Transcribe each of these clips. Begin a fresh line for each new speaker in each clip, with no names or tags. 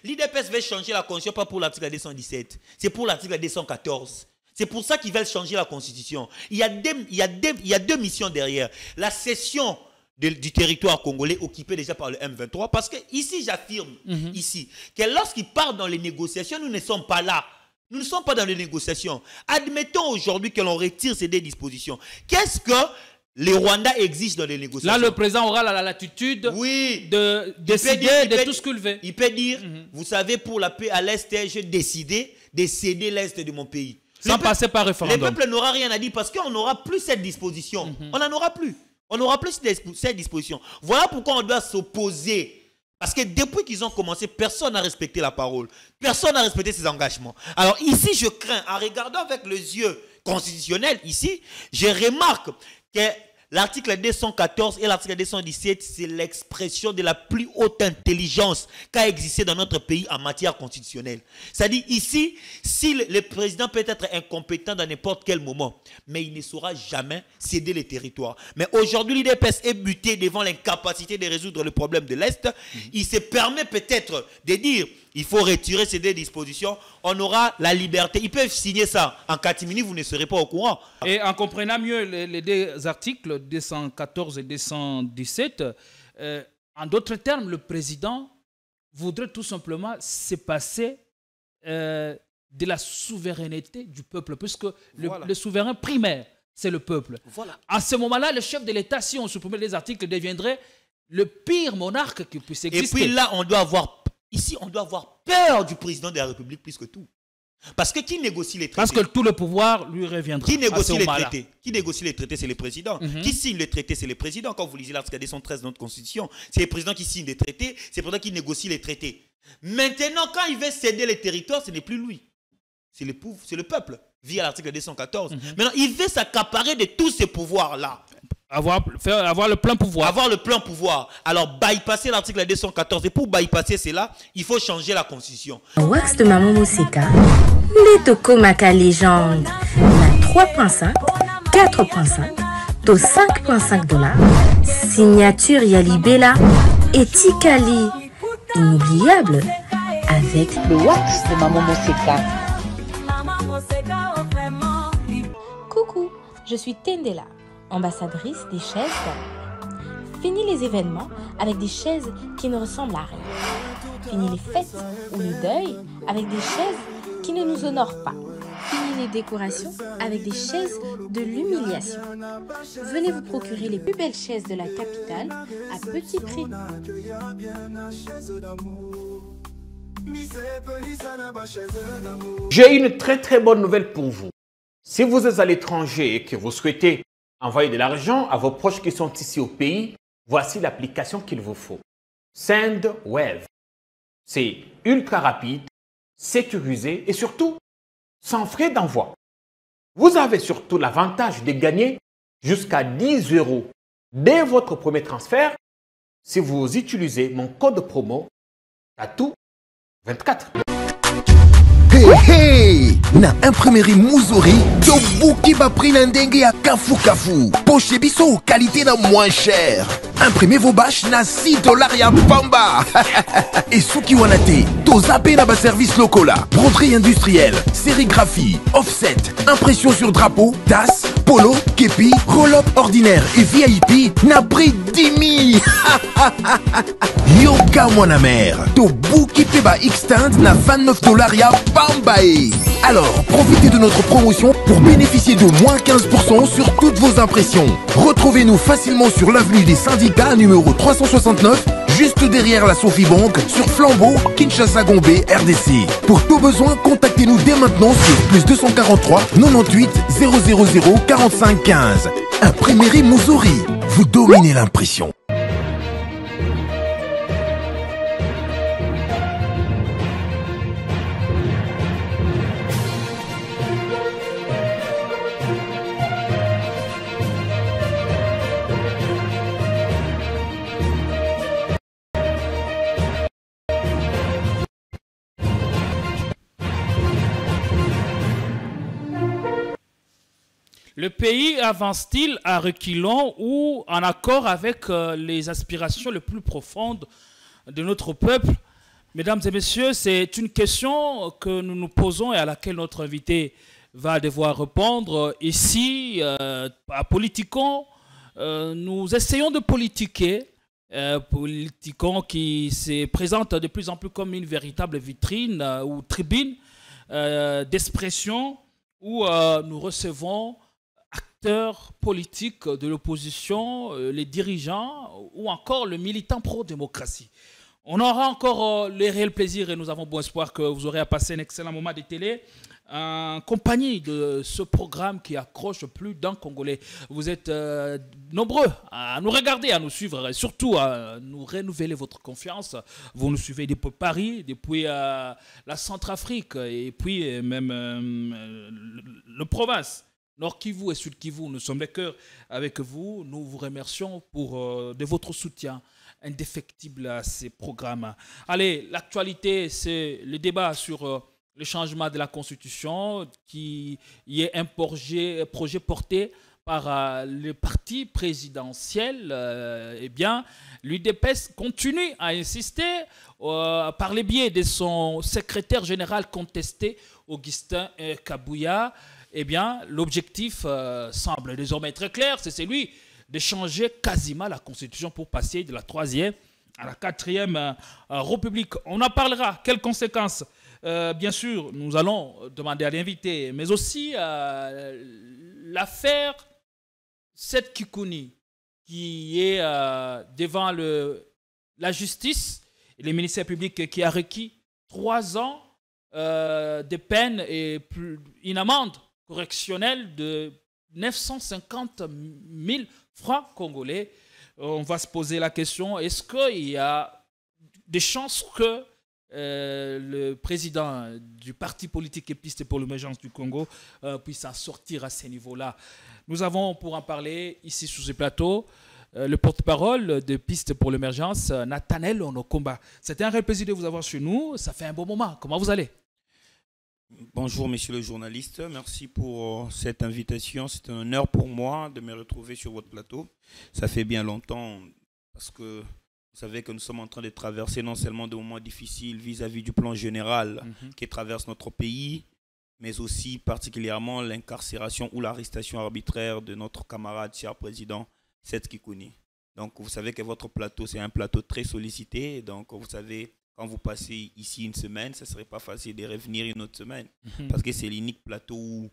L'IDPS veut changer la constitution, pas pour l'article 217. C'est pour l'article 214. C'est pour ça qu'ils veulent changer la constitution. Il y a deux missions derrière. La cession du territoire congolais occupé déjà par le M23. Parce que ici, j'affirme, ici, que lorsqu'ils partent dans les négociations, nous ne sommes pas là. Nous ne sommes pas dans les négociations. Admettons aujourd'hui que l'on retire ces deux dispositions. Qu'est-ce que les Rwandais exigent dans les négociations?
Là, le président aura la latitude de décider de tout ce qu'il veut.
Il peut dire, vous savez, pour la paix à l'Est, j'ai décidé de céder l'Est de mon pays.
Sans passer par référendum.
Le peuple n'aura rien à dire parce qu'on n'aura plus cette disposition. On n'en aura plus. On n'aura plus cette disposition. Voilà pourquoi on doit s'opposer. Parce que depuis qu'ils ont commencé, personne n'a respecté la parole. Personne n'a respecté ses engagements. Alors ici, je crains, en regardant avec les yeux constitutionnels, ici, je remarque que l'article 214 et l'article 217, c'est l'expression de la plus haute intelligence qu'a existé dans notre pays en matière constitutionnelle. C'est-à-dire ici, si le président peut être incompétent dans n'importe quel moment, mais il ne saura jamais céder les territoires. Mais aujourd'hui, l'IDPS est buté devant l'incapacité de résoudre le problème de l'Est. Il se permet peut-être de dire, il faut retirer ces deux dispositions, on aura la liberté. Ils peuvent signer ça. En catimini, vous ne serez pas au courant.
Et en comprenant mieux les deux articles, 214 et 217, en d'autres termes, le président voudrait tout simplement se passer de la souveraineté du peuple, puisque le souverain primaire, c'est le peuple. Voilà. À ce moment-là, le chef de l'État, si on supprimait les articles, deviendrait le pire monarque qui puisse exister.
Et puis là, on doit avoir... Ici, on doit avoir peur du président de la République plus que tout. Parce que qui négocie les traités?
Parce que tout le pouvoir lui reviendra.
Qui négocie les traités? Qui négocie les traités? C'est le président. Qui signe les traités? C'est le président. Quand vous lisez l'article 213 de notre Constitution, c'est le président qui signe les traités, c'est le président qui négocie les traités. Maintenant, quand il veut céder les territoires, ce n'est plus lui. C'est le peuple, via l'article 214. Maintenant, il veut s'accaparer de tous ces pouvoirs-là.
Avoir le plein pouvoir.
Avoir le plein pouvoir. Alors, bypasser l'article 214. Et pour bypasser cela, il faut changer la constitution.
Wax de Maman Mousseka, les Tokomaka légende. La 3.5, 4.5, to 5.5 $. Signature Yalibela et Tikali. Inoubliable avec
le Wax de Maman Mousseka.
Coucou, je suis Tendela, ambassadrice des chaises d'amour. Fini les événements avec des chaises qui ne ressemblent à rien. Fini les fêtes ou le deuil avec des chaises qui ne nous honorent pas. Fini les décorations avec des chaises de l'humiliation. Venez vous procurer les plus belles chaises de la capitale à petit prix.
J'ai une très bonne nouvelle pour vous. Si vous êtes à l'étranger et que vous souhaitez envoyer de l'argent à vos proches qui sont ici au pays, voici l'application qu'il vous faut. SendWave. C'est ultra rapide, sécurisé et surtout sans frais d'envoi. Vous avez surtout l'avantage de gagner jusqu'à 10 € dès votre premier transfert si vous utilisez mon code promo TATOU24.
Hey hey! Na imprimerie Muzuri, Tobuki va prix ndenge à Kafu Kafu. Poche biso, qualité na moins cher. Imprimez vos bâches na 6 $ ya pamba. Et Suki Wanate, Tozape na ba service locola. Broderie industrielle, sérigraphie, offset, impression sur drapeau, tasse, polo, képi, roll-up ordinaire et VIP na prix 10 000. Yoka mon amer, Tobuki peba extend na 29 $ ya pambae. Alors, profitez de notre promotion pour bénéficier de moins 15% sur toutes vos impressions. Retrouvez-nous facilement sur l'avenue des Syndicats numéro 369, juste derrière la Sophie Bank, sur Flambeau, Kinshasa Gombe, RDC. Pour tout besoin, contactez-nous dès maintenant sur +243 98 000 45 15. Imprimerie Muzuri, vous dominez l'impression.
Le pays avance-t-il à reculons ou en accord avec les aspirations les plus profondes de notre peuple? Mesdames et messieurs, c'est une question que nous nous posons et à laquelle notre invité va devoir répondre. Ici, à Politicon, nous essayons de politiquer. Politicon qui se présente de plus en plus comme une véritable vitrine ou tribune d'expression où nous recevons acteurs politiques de l'opposition, les dirigeants ou encore le militant pro-démocratie. On aura encore le réel plaisir et nous avons bon espoir que vous aurez à passer un excellent moment de télé en compagnie de ce programme qui accroche plus d'un Congolais. Vous êtes nombreux à nous regarder, à nous suivre et surtout à nous renouveler votre confiance. Vous nous suivez depuis Paris, depuis la Centrafrique et puis même le province. Nord Kivu et Sud Kivu, nous sommes de cœur avec vous. Nous vous remercions de votre soutien indéfectible à ces programmes. Allez, l'actualité, c'est le débat sur le changement de la Constitution qui y est un projet porté par le parti présidentiel. Eh bien, l'UDPS continue à insister par le biais de son secrétaire général contesté, Augustin Kabouya. Eh bien, l'objectif semble désormais très clair, c'est celui de changer quasiment la Constitution pour passer de la 3e à la 4e République. On en parlera. Quelles conséquences? Bien sûr, nous allons demander à l'invité, mais aussi l'affaire Seth Kikouni, qui est devant la justice et le ministère public qui a requis 3 ans de peine et une amende correctionnelle de 950 000 francs congolais. On va se poser la question, est-ce qu'il y a des chances que le président du parti politique et Pistes pour l'émergence du Congo puisse en sortir à ce niveau-là? Nous avons pour en parler ici sur ce plateau le porte-parole de Pistes pour l'émergence, Nathanaël Onokomba. C'était un réel plaisir de vous avoir chez nous. Ça fait un bon moment. Comment vous allez?
Bonjour, monsieur le journaliste. Merci pour cette invitation. C'est un honneur pour moi de me retrouver sur votre plateau. Ça fait bien longtemps parce que vous savez que nous sommes en train de traverser non seulement des moments difficiles vis-à-vis du plan général qui traverse notre pays, mais aussi particulièrement l'incarcération ou l'arrestation arbitraire de notre camarade, cher président Seth Kikouni. Donc, vous savez que votre plateau, c'est un plateau très sollicité. Donc, vous savez, quand vous passez ici une semaine, ce ne serait pas facile de revenir une autre semaine. Parce que c'est l'unique plateau où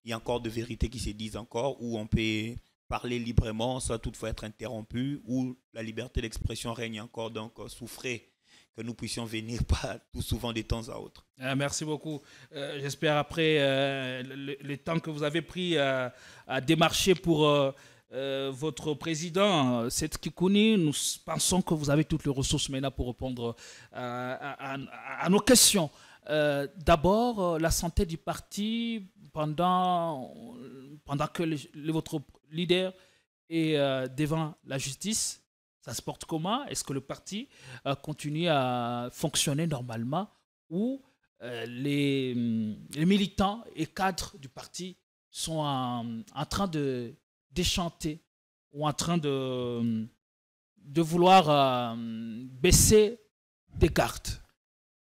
il y a encore de vérités qui se disent encore, où on peut parler librement sans toutefois être interrompu, où la liberté d'expression règne encore. Donc, souffrez que nous puissions venir pas tout souvent de temps à autre.
Merci beaucoup. J'espère après le temps que vous avez pris à démarcher pour votre président, Seth Kikouni, nous pensons que vous avez toutes les ressources maintenant pour répondre à nos questions. D'abord, la santé du parti pendant que votre leader est devant la justice, ça se porte comment? Est-ce que le parti continue à fonctionner normalement ou les militants et cadres du parti sont en train de déchanter ou en train de vouloir baisser des cartes?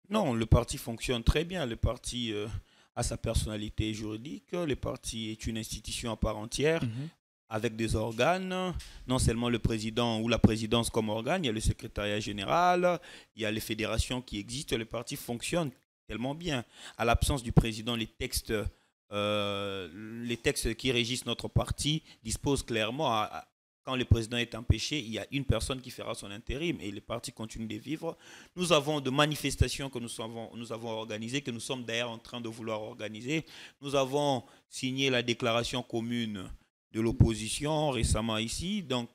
Non, le parti fonctionne très bien. Le parti a sa personnalité juridique. Le parti est une institution à part entière avec des organes. Non seulement le président ou la présidence comme organe, il y a le secrétariat général, il y a les fédérations qui existent. Le parti fonctionne tellement bien. À l'absence du président, les textes qui régissent notre parti disposent clairement, quand le président est empêché, il y a une personne qui fera son intérim et le parti continue de vivre. Nous avons de manifestations que nous avons organisées, que nous sommes d'ailleurs en train de vouloir organiser. Nous avons signé la déclaration commune de l'opposition récemment ici. Donc,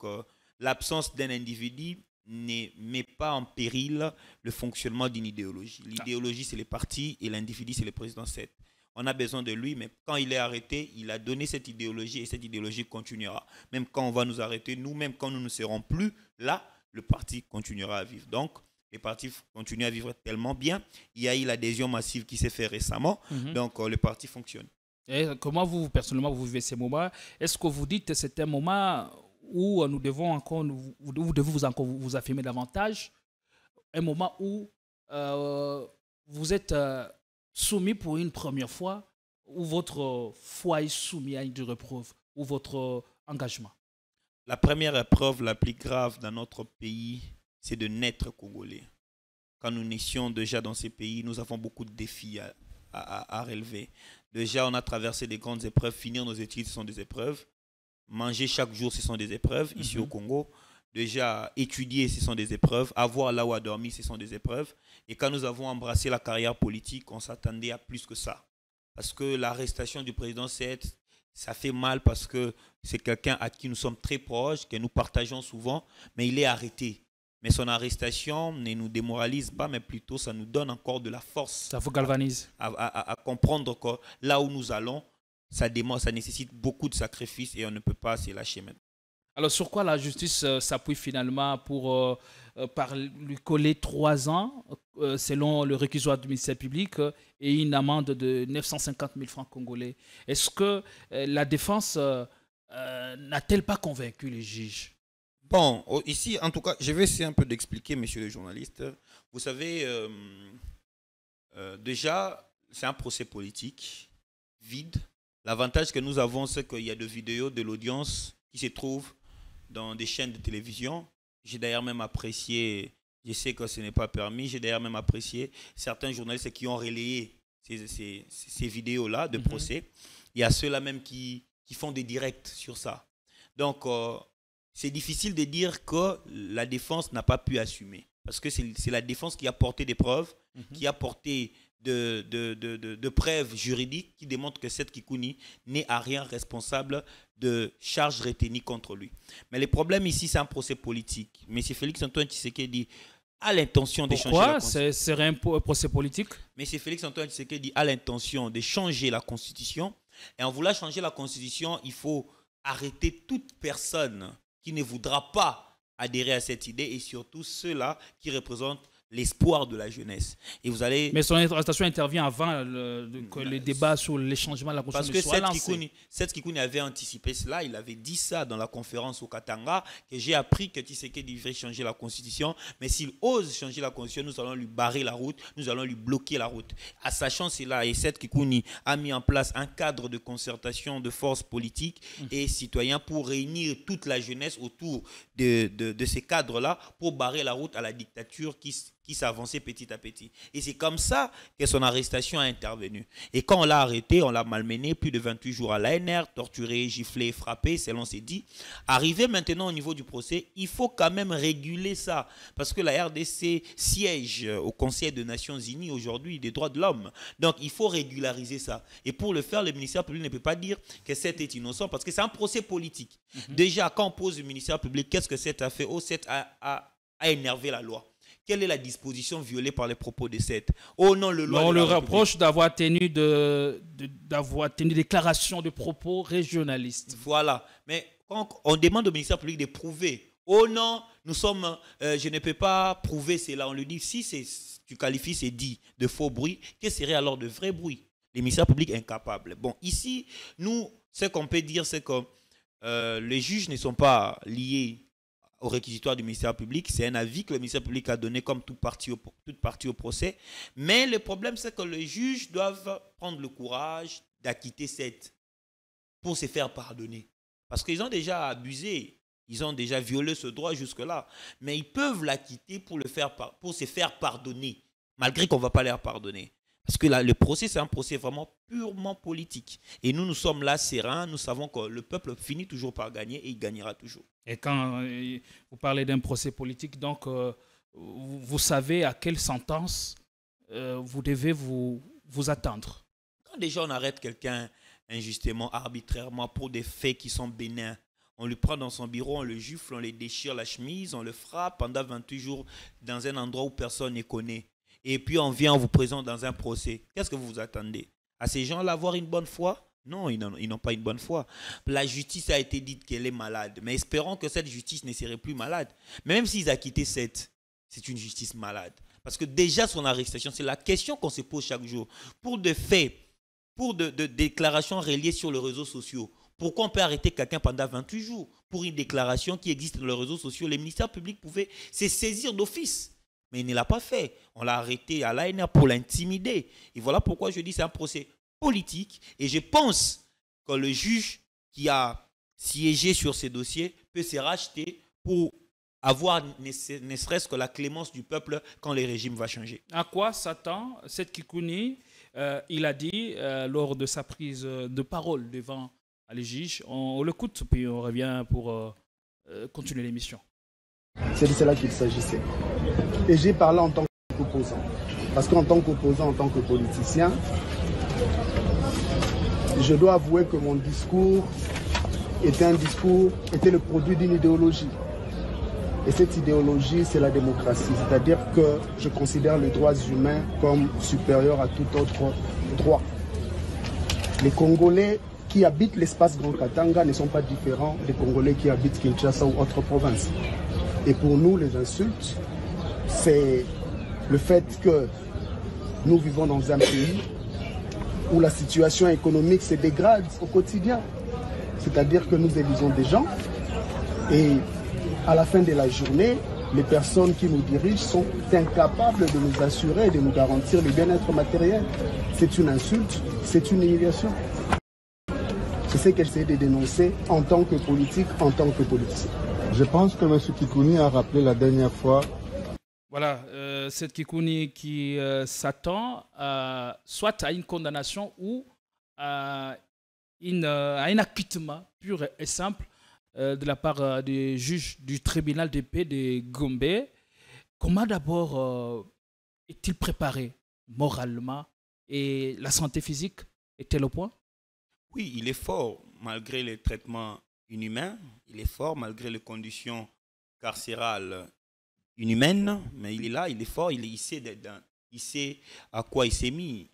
l'absence d'un individu ne met pas en péril le fonctionnement d'une idéologie. L'idéologie, c'est les partis et l'individu, c'est le président Seth. On a besoin de lui, mais quand il est arrêté, il a donné cette idéologie et cette idéologie continuera. Même quand on va nous arrêter, nous-mêmes, quand nous ne serons plus là, le parti continuera à vivre. Donc, les partis continuent à vivre tellement bien. Il y a eu l'adhésion massive qui s'est faite récemment. Donc, le parti fonctionne.
Et comment vous, personnellement, vous vivez ces moments? Est-ce que vous dites que c'est un moment où vous devez encore vous affirmer davantage? Un moment où vous êtes soumis pour une première fois, ou votre foi est soumise à une repreuve, ou votre engagement?
La première épreuve la plus grave dans notre pays, c'est de naître congolais. Quand nous naissions déjà dans ces pays, nous avons beaucoup de défis à relever. Déjà, on a traversé des grandes épreuves. Finir nos études, ce sont des épreuves. Manger chaque jour, ce sont des épreuves, ici au Congo. Déjà, étudier, ce sont des épreuves. Avoir là où à dormir, ce sont des épreuves. Et quand nous avons embrassé la carrière politique, on s'attendait à plus que ça. Parce que l'arrestation du président Seth, ça fait mal parce que c'est quelqu'un à qui nous sommes très proches, que nous partageons souvent, mais il est arrêté. Mais son arrestation ne nous démoralise pas, mais plutôt ça nous donne encore de la force.
Ça vous galvanise.
À comprendre que là où nous allons, ça nécessite beaucoup de sacrifices et on ne peut pas se lâcher maintenant.
Alors, sur quoi la justice s'appuie finalement pour lui coller 3 ans, selon le réquisitoire du ministère public, et une amende de 950 000 francs congolais? Est-ce que la défense n'a-t-elle pas convaincu les juges?
Bon, ici, en tout cas, je vais essayer un peu d'expliquer, monsieur le journaliste. Vous savez, déjà, c'est un procès politique vide. L'avantage que nous avons, c'est qu'il y a des vidéos de l'audience qui se trouvent dans des chaînes de télévision. J'ai d'ailleurs même apprécié, je sais que ce n'est pas permis, j'ai d'ailleurs même apprécié certains journalistes qui ont relayé ces vidéos-là de procès. Il y a ceux-là même qui font des directs sur ça. Donc, c'est difficile de dire que la défense n'a pas pu assumer. Parce que c'est la défense qui a porté des preuves, qui a porté de preuves juridiques qui démontrent que Seth Kikuni n'est à rien responsable de charges retenues contre lui. Mais le problème ici, c'est un procès politique. M. Félix-Antoine Tshisekedi a l'intention de changer la Constitution.
Pourquoi ce serait un procès politique?
M. Félix-Antoine Tshisekedi a l'intention de changer la Constitution. Et en voulant changer la Constitution, il faut arrêter toute personne qui ne voudra pas adhérer à cette idée et surtout ceux-là qui représentent l'espoir de la jeunesse. Et vous allez...
Mais son arrestation intervient avant que le débat sur les changements de la Constitution soit lancé.
Parce que Seth Kikuni avait anticipé cela, il avait dit ça dans la conférence au Katanga, que j'ai appris que Tshisekedi devrait changer la Constitution, mais s'il ose changer la Constitution, nous allons lui barrer la route, nous allons lui bloquer la route. À sachant cela, et Seth Kikuni a mis en place un cadre de concertation de forces politiques et citoyens pour réunir toute la jeunesse autour de ces cadres-là pour barrer la route à la dictature qui s'avançait petit à petit. Et c'est comme ça que son arrestation a intervenu. Et quand on l'a arrêté, on l'a malmené plus de 28 jours à l'ANR, torturé, giflé, frappé, selon ses dits. Arrivé maintenant au niveau du procès, il faut quand même réguler ça. Parce que la RDC siège au Conseil des Nations Unies aujourd'hui des droits de l'homme. Donc il faut régulariser ça. Et pour le faire, le ministère public ne peut pas dire que Seth est innocent parce que c'est un procès politique. Déjà, quand on pose le ministère public, qu'est-ce que Seth a fait? Oh, Seth a énervé la loi. Quelle est la disposition violée par les propos de Seth? Oh non,
on le reproche d'avoir tenu des déclarations de propos régionalistes.
Voilà. Mais quand on demande au ministère public de prouver, oh non, je ne peux pas prouver cela. On lui dit, si tu qualifies ces dits de faux bruits, que serait alors de vrais bruits? Les ministères publics incapables. Bon, ici, nous, ce qu'on peut dire, c'est que les juges ne sont pas liés au réquisitoire du ministère public. C'est un avis que le ministère public a donné comme toute partie au procès. Mais le problème, c'est que les juges doivent prendre le courage d'acquitter Seth pour se faire pardonner. Parce qu'ils ont déjà abusé, ils ont déjà violé ce droit jusque-là. Mais ils peuvent l'acquitter pour se faire pardonner, malgré qu'on ne va pas leur pardonner. Parce que là, le procès, c'est un procès vraiment purement politique. Et nous sommes là sereins, nous savons que le peuple finit toujours par gagner et il gagnera toujours.
Et quand vous parlez d'un procès politique, donc vous savez à quelle sentence vous devez vous attendre?
Quand déjà on arrête quelqu'un injustement, arbitrairement, pour des faits qui sont bénins, on le prend dans son bureau, on le gifle, on le déchire la chemise, on le frappe pendant 28 jours dans un endroit où personne ne connaît. Et puis on vient, on vous présente dans un procès. Qu'est-ce que vous vous attendez? À ces gens-là avoir une bonne foi? Non, ils n'ont pas une bonne foi. La justice a été dite qu'elle est malade. Mais espérons que cette justice ne serait plus malade. Mais même s'ils ont quitté Seth, c'est une justice malade. Parce que déjà son arrestation, c'est la question qu'on se pose chaque jour. Pour des faits, pour de déclarations reliées sur les réseaux sociaux, pourquoi on peut arrêter quelqu'un pendant 28 jours? Pour une déclaration qui existe dans les réseaux sociaux, les ministères publics pouvaient se saisir d'office. Mais il ne l'a pas fait. On l'a arrêté à l'ANR pour l'intimider. Et voilà pourquoi je dis que c'est un procès politique. Et je pense que le juge qui a siégé sur ces dossiers peut se racheter pour avoir ne serait-ce que la clémence du peuple quand le régime va changer.
À quoi s'attend Seth Kikouni? Il a dit lors de sa prise de parole devant les juges. On l'écoute, puis on revient pour continuer l'émission.
C'est de cela qu'il s'agissait. Et j'ai parlé en tant qu'opposant. Parce qu'en tant qu'opposant, en tant que politicien, je dois avouer que mon discours était le produit d'une idéologie. Et cette idéologie, c'est la démocratie. C'est-à-dire que je considère les droits humains comme supérieurs à tout autre droit. Les Congolais qui habitent l'espace Grand Katanga ne sont pas différents des Congolais qui habitent Kinshasa ou autres provinces. Et pour nous, les insultes, c'est le fait que nous vivons dans un pays où la situation économique se dégrade au quotidien. C'est-à-dire que nous élisons des gens et à la fin de la journée, les personnes qui nous dirigent sont incapables de nous assurer et de nous garantir le bien-être matériel. C'est une insulte, c'est une humiliation. C'est ce qu'elle essaie de dénoncer en tant que politique, en tant que politicien.
Je pense que M. Kikouni a rappelé la dernière fois.
Voilà, Seth Kikouni qui s'attend soit à une condamnation ou à un acquittement pur et simple de la part des juges du tribunal de paix de Gombe. Comment d'abord est-il préparé moralement et la santé physique est-elle au point?
Oui, il est fort malgré les traitements inhumains, il est fort malgré les conditions carcérales inhumaines, mais il est là, il est fort, il sait à quoi il s'est mis.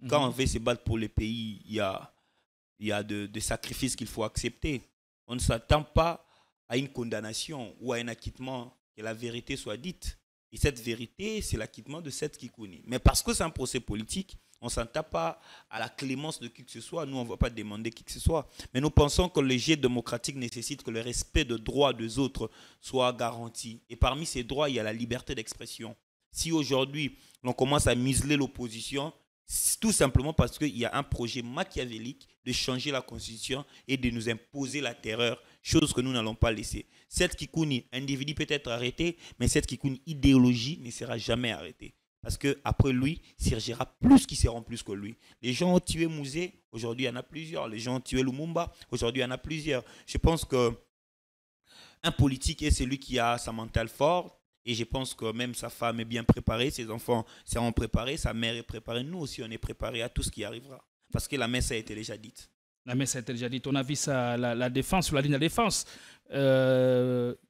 Quand on veut se battre pour le pays, il y a des sacrifices qu'il faut accepter. On ne s'attend pas à une condamnation ou à un acquittement, que la vérité soit dite. Et cette vérité, c'est l'acquittement de Seth Kikouni. Mais parce que c'est un procès politique, on ne s'entend pas à la clémence de qui que ce soit. Nous, on ne va pas demander qui que ce soit. Mais nous pensons que le jeu démocratique nécessite que le respect des droits des autres soit garanti. Et parmi ces droits, il y a la liberté d'expression. Si aujourd'hui, on commence à museler l'opposition, c'est tout simplement parce qu'il y a un projet machiavélique de changer la Constitution et de nous imposer la terreur, chose que nous n'allons pas laisser. Seth Kikouni, individu peut être arrêté, mais Seth Kikouni, idéologie, ne sera jamais arrêtée. Parce qu'après lui, surgira plus qui seront plus que lui. Les gens ont tué Mouzé, aujourd'hui il y en a plusieurs. Les gens ont tué Lumumba, aujourd'hui il y en a plusieurs. Je pense qu'un politique est celui qui a sa mentale forte. Et je pense que même sa femme est bien préparée, ses enfants seront préparés, sa mère est préparée. Nous aussi, on est préparés à tout ce qui arrivera. Parce que la messe a été déjà dite. La messe a été déjà dite.
On a vu ça, la défense, sur la ligne de défense,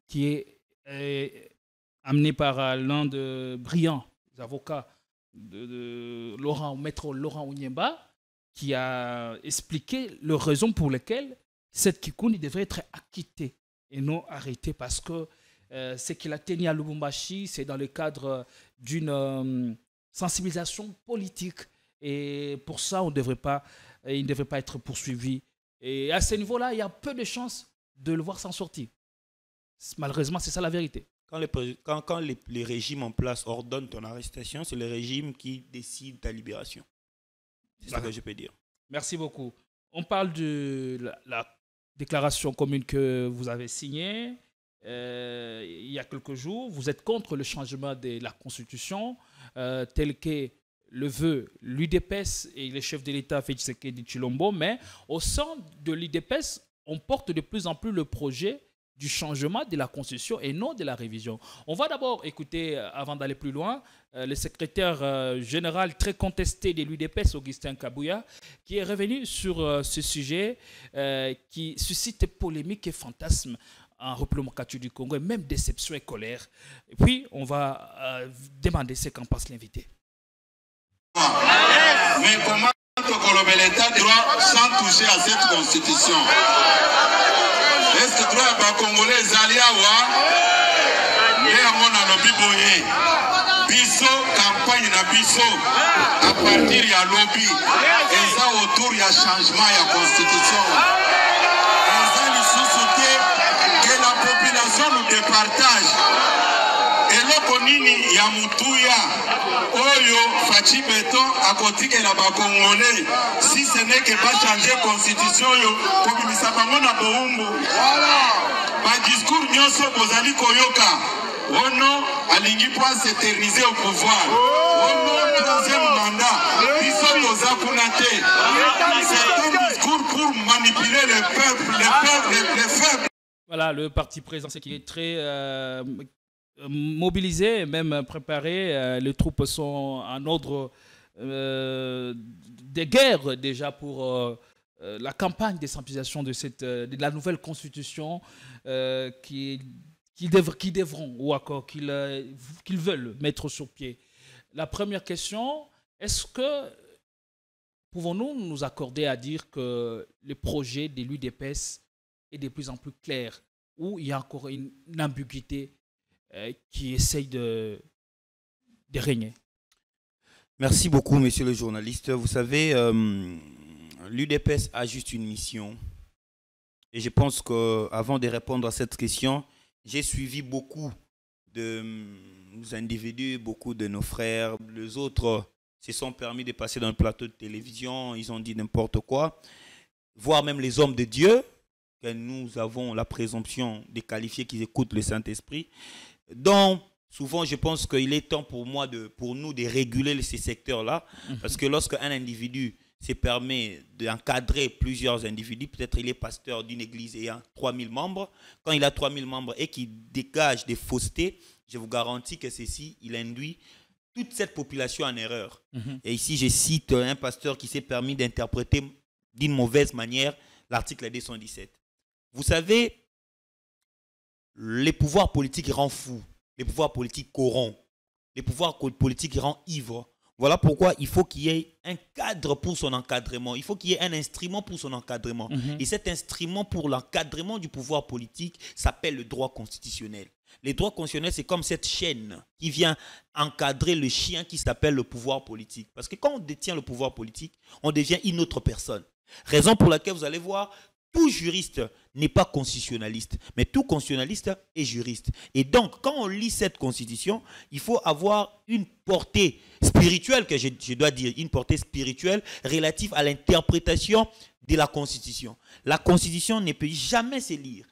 qui est amenée par l'un de brillants avocats de maître Laurent Onyemba, qui a expliqué les raisons pour lesquelles Seth Kikouni devrait être acquitté et non arrêté, parce que ce qu'il a tenu à Lubumbashi, c'est dans le cadre d'une sensibilisation politique. Et pour ça, il ne devrait pas être poursuivi. Et à ce niveau-là, il y a peu de chances de le voir s'en sortir. Malheureusement, c'est ça la vérité.
Quand les régimes en place ordonnent ton arrestation, c'est le régime qui décide ta libération. C'est ça que je peux dire.
Merci beaucoup. On parle de la déclaration commune que vous avez signée. Il y a quelques jours, vous êtes contre le changement de la Constitution tel que le veut l'UDPS et le chef de l'État Félix Tshisekedi Tshilombo, mais au sein de l'UDPS, on porte de plus en plus le projet du changement de la Constitution et non de la révision. On va d'abord écouter, avant d'aller plus loin, le secrétaire général très contesté de l'UDPS, Augustin Kabouya, qui est revenu sur ce sujet qui suscite polémique et fantasme en République du Congo, et même déception et colère. Et puis, on va demander ce qu'en pense l'invité.
Mais comment l'État doit sans toucher à cette constitution? Est-ce que droit à Congolais Zaliawa et à mon lobby boye biso campagne na biso à partir ya lobby et ça autour ya changement ya constitution. Et ça nous soutient que la population nous départage. Et eloko nini ya mutuya oyo Fachi Beton akotikela bakongole si ce n'est que pas changer constitution oyo kobimisa bango na boumbu. Ba discours nyonso bozali koyoka ono alingi po s'éterniser au pouvoir. Ono troisième mandat biso toza kuna te. C'est un discours pour manipuler le peuple, les faibles.
Voilà, le parti présidentiel qui est très mobilisé, même préparé. Les troupes sont en ordre de guerre déjà pour la campagne de simplification de la nouvelle constitution qu'ils devront ou encore qu'ils veulent mettre sur pied. La première question, est-ce que pouvons-nous nous accorder à dire que le projet de l'UDPS est de plus en plus clair, ou il y a encore une ambiguïté qui essaye de régner?
Merci beaucoup, monsieur le journaliste. Vous savez, l'UDPS a juste une mission. Et je pense qu'avant de répondre à cette question, j'ai suivi beaucoup de nos individus, beaucoup de nos frères. Les autres se sont permis de passer dans le plateau de télévision. Ils ont dit n'importe quoi. Voire même les hommes de Dieu, que nous avons la présomption de qualifier qu'ils écoutent le Saint-Esprit. Donc, souvent, je pense qu'il est temps pour nous de réguler ces secteurs-là. Parce que lorsqu'un individu se permet d'encadrer plusieurs individus, peut-être il est pasteur d'une église ayant 3000 membres, quand il a 3000 membres et qu'il dégage des faussetés, je vous garantis que ceci, il induit toute cette population en erreur. Et ici, je cite un pasteur qui s'est permis d'interpréter d'une mauvaise manière l'article 217. Vous savez, les pouvoirs politiques rendent fous, les pouvoirs politiques corrompent, les pouvoirs politiques rendent ivres. Voilà pourquoi il faut qu'il y ait un cadre pour son encadrement. Il faut qu'il y ait un instrument pour son encadrement. Et cet instrument pour l'encadrement du pouvoir politique s'appelle le droit constitutionnel. Le droit constitutionnel, c'est comme cette chaîne qui vient encadrer le chien qui s'appelle le pouvoir politique. Parce que quand on détient le pouvoir politique, on devient une autre personne. Raison pour laquelle vous allez voir, tout juriste n'est pas constitutionnaliste, mais tout constitutionnaliste est juriste. Et donc, quand on lit cette constitution, il faut avoir une portée spirituelle, que je dois dire, une portée spirituelle relative à l'interprétation de la constitution. La constitution ne peut jamais se lire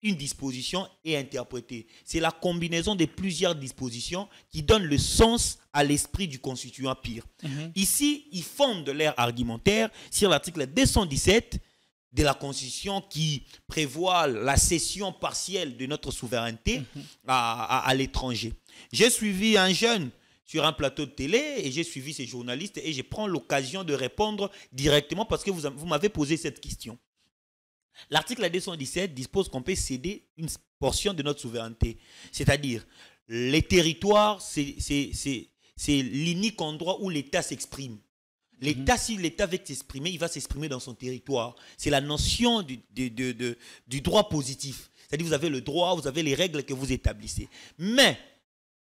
une disposition et interpréter. C'est la combinaison de plusieurs dispositions qui donne le sens à l'esprit du constituant pire. Ici, ils fondent leur argumentaire sur l'article 217 de la Constitution qui prévoit la cession partielle de notre souveraineté à l'étranger. J'ai suivi un jeune sur un plateau de télé et j'ai suivi ces journalistes et je prends l'occasion de répondre directement parce que vous m'avez posé cette question. L'article 217 dispose qu'on peut céder une portion de notre souveraineté. C'est-à-dire, les territoires, c'est l'unique endroit où l'État s'exprime. L'État, si l'État veut s'exprimer, il va s'exprimer dans son territoire. C'est la notion du droit positif. C'est-à-dire, vous avez le droit, vous avez les règles que vous établissez. Mais,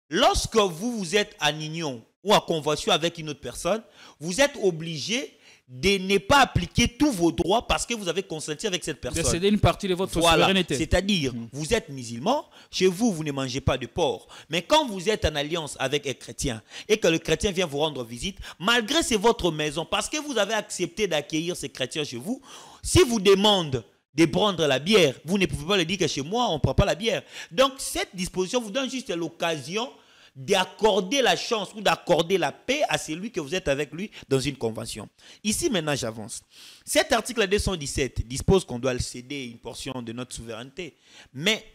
lorsque vous êtes en union ou en convention avec une autre personne, vous êtes obligé de ne pas appliquer tous vos droits parce que vous avez consenti avec cette personne.
De céder une partie de votre souveraineté.
C'est-à-dire, vous êtes musulman, chez vous, vous ne mangez pas de porc. Mais quand vous êtes en alliance avec un chrétien et que le chrétien vient vous rendre visite, malgré que c'est votre maison, parce que vous avez accepté d'accueillir ces chrétiens chez vous, si vous demande de prendre la bière, vous ne pouvez pas lui dire que chez moi, on ne prend pas la bière. Donc, cette disposition vous donne juste l'occasion d'accorder la chance ou d'accorder la paix à celui que vous êtes avec lui dans une convention. Ici, maintenant, j'avance. Cet article 217 dispose qu'on doit céder une portion de notre souveraineté. Mais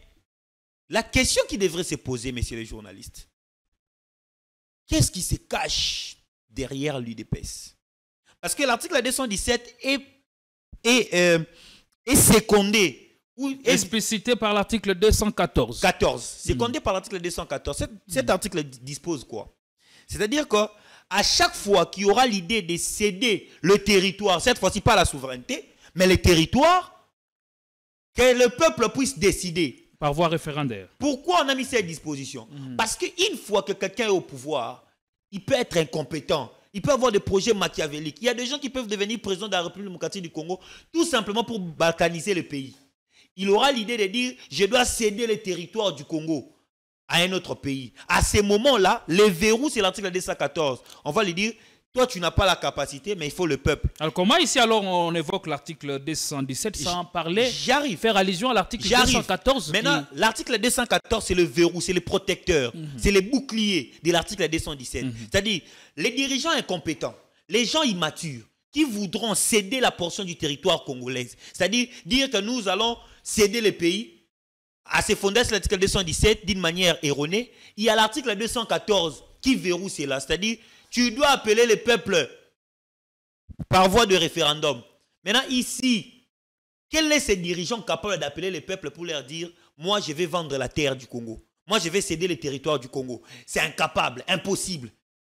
la question qui devrait se poser, messieurs les journalistes, qu'est-ce qui se cache derrière l'UDPS? Parce que l'article 217 est secondé ou
explicité par l'article 214.
Secondé par l'article 214. Cet article dispose quoi? C'est-à-dire qu'à chaque fois qu'il y aura l'idée de céder le territoire, cette fois-ci pas la souveraineté, mais le territoire, que le peuple puisse décider.
Par voie référendaire.
Pourquoi on a mis cette disposition? Parce qu'une fois que quelqu'un est au pouvoir, il peut être incompétent. Il peut avoir des projets machiavéliques. Il y a des gens qui peuvent devenir président de la République démocratique du Congo tout simplement pour balkaniser le pays. Il aura l'idée de dire, je dois céder le territoire du Congo. à un autre pays. À ces moments-là, les verrous, c'est l'article 214. On va lui dire, toi, tu n'as pas la capacité, mais il faut le peuple.
Alors, comment ici, alors, on évoque l'article 217 sans parler, faire allusion à l'article 214
Maintenant, l'article 214, c'est le verrou, c'est le protecteur, c'est le bouclier de l'article 217. C'est-à-dire, les dirigeants incompétents, les gens immatures, qui voudront céder la portion du territoire congolais, c'est-à-dire dire que nous allons céder le pays, à se fonder sur l'article 217 d'une manière erronée, il y a l'article 214 qui verrouille cela, c'est-à-dire tu dois appeler le peuple par voie de référendum. Maintenant ici, quels sont ces dirigeants capables d'appeler le peuple pour leur dire moi je vais vendre la terre du Congo, moi je vais céder le territoire du Congo? C'est incapable, impossible.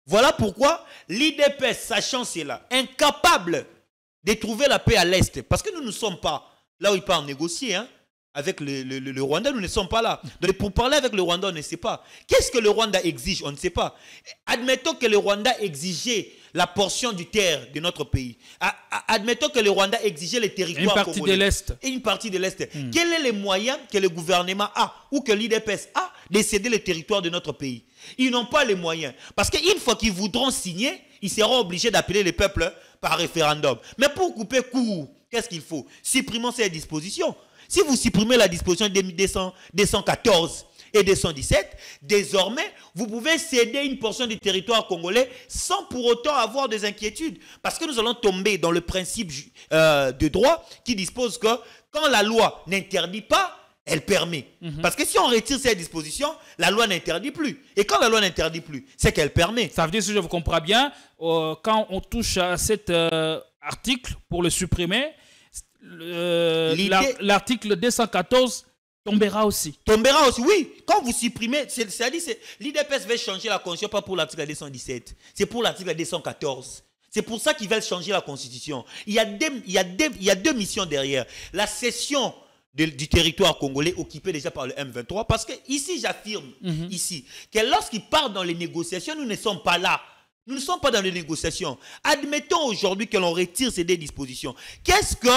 Voilà pourquoi l'IDPS, sachant cela, incapable de trouver la paix à l'Est, parce que nous ne sommes pas là où il part négocier, hein. Avec le Rwanda, nous ne sommes pas là. Donc, pour parler avec le Rwanda, on ne sait pas. Qu'est-ce que le Rwanda exige? On ne sait pas. Admettons que le Rwanda exigeait la portion du terre de notre pays. Admettons que le Rwanda exigeait les territoires
congolais. Une partie de l'Est.
Et une partie de l'Est. Quels sont les moyens que le gouvernement a ou que l'IDPS a de céder les territoires de notre pays? Ils n'ont pas les moyens. Parce qu'une fois qu'ils voudront signer, ils seront obligés d'appeler le peuple par référendum. Mais pour couper court, qu'est-ce qu'il faut? Supprimons ces dispositions. Si vous supprimez la disposition 214 et 217, désormais, vous pouvez céder une portion du territoire congolais sans pour autant avoir des inquiétudes. Parce que nous allons tomber dans le principe de droit qui dispose que quand la loi n'interdit pas, elle permet. Parce que si on retire ces dispositions, la loi n'interdit plus. Et quand la loi n'interdit plus, c'est qu'elle permet.
Ça veut dire, si je vous comprends bien, quand on touche à cet article pour le supprimer, l'article 214 tombera aussi.
Tombera aussi, oui. Quand vous supprimez, c'est-à-dire l'IDPS veut changer la constitution, pas pour l'article 217, c'est pour l'article 214. C'est pour ça qu'ils veulent changer la constitution. Il y a deux missions derrière. La cession du territoire congolais occupé déjà par le M23, parce que ici, j'affirme, ici, que lorsqu'ils partent dans les négociations, nous ne sommes pas là. Nous ne sommes pas dans les négociations. Admettons aujourd'hui que l'on retire ces deux dispositions. Qu'est-ce que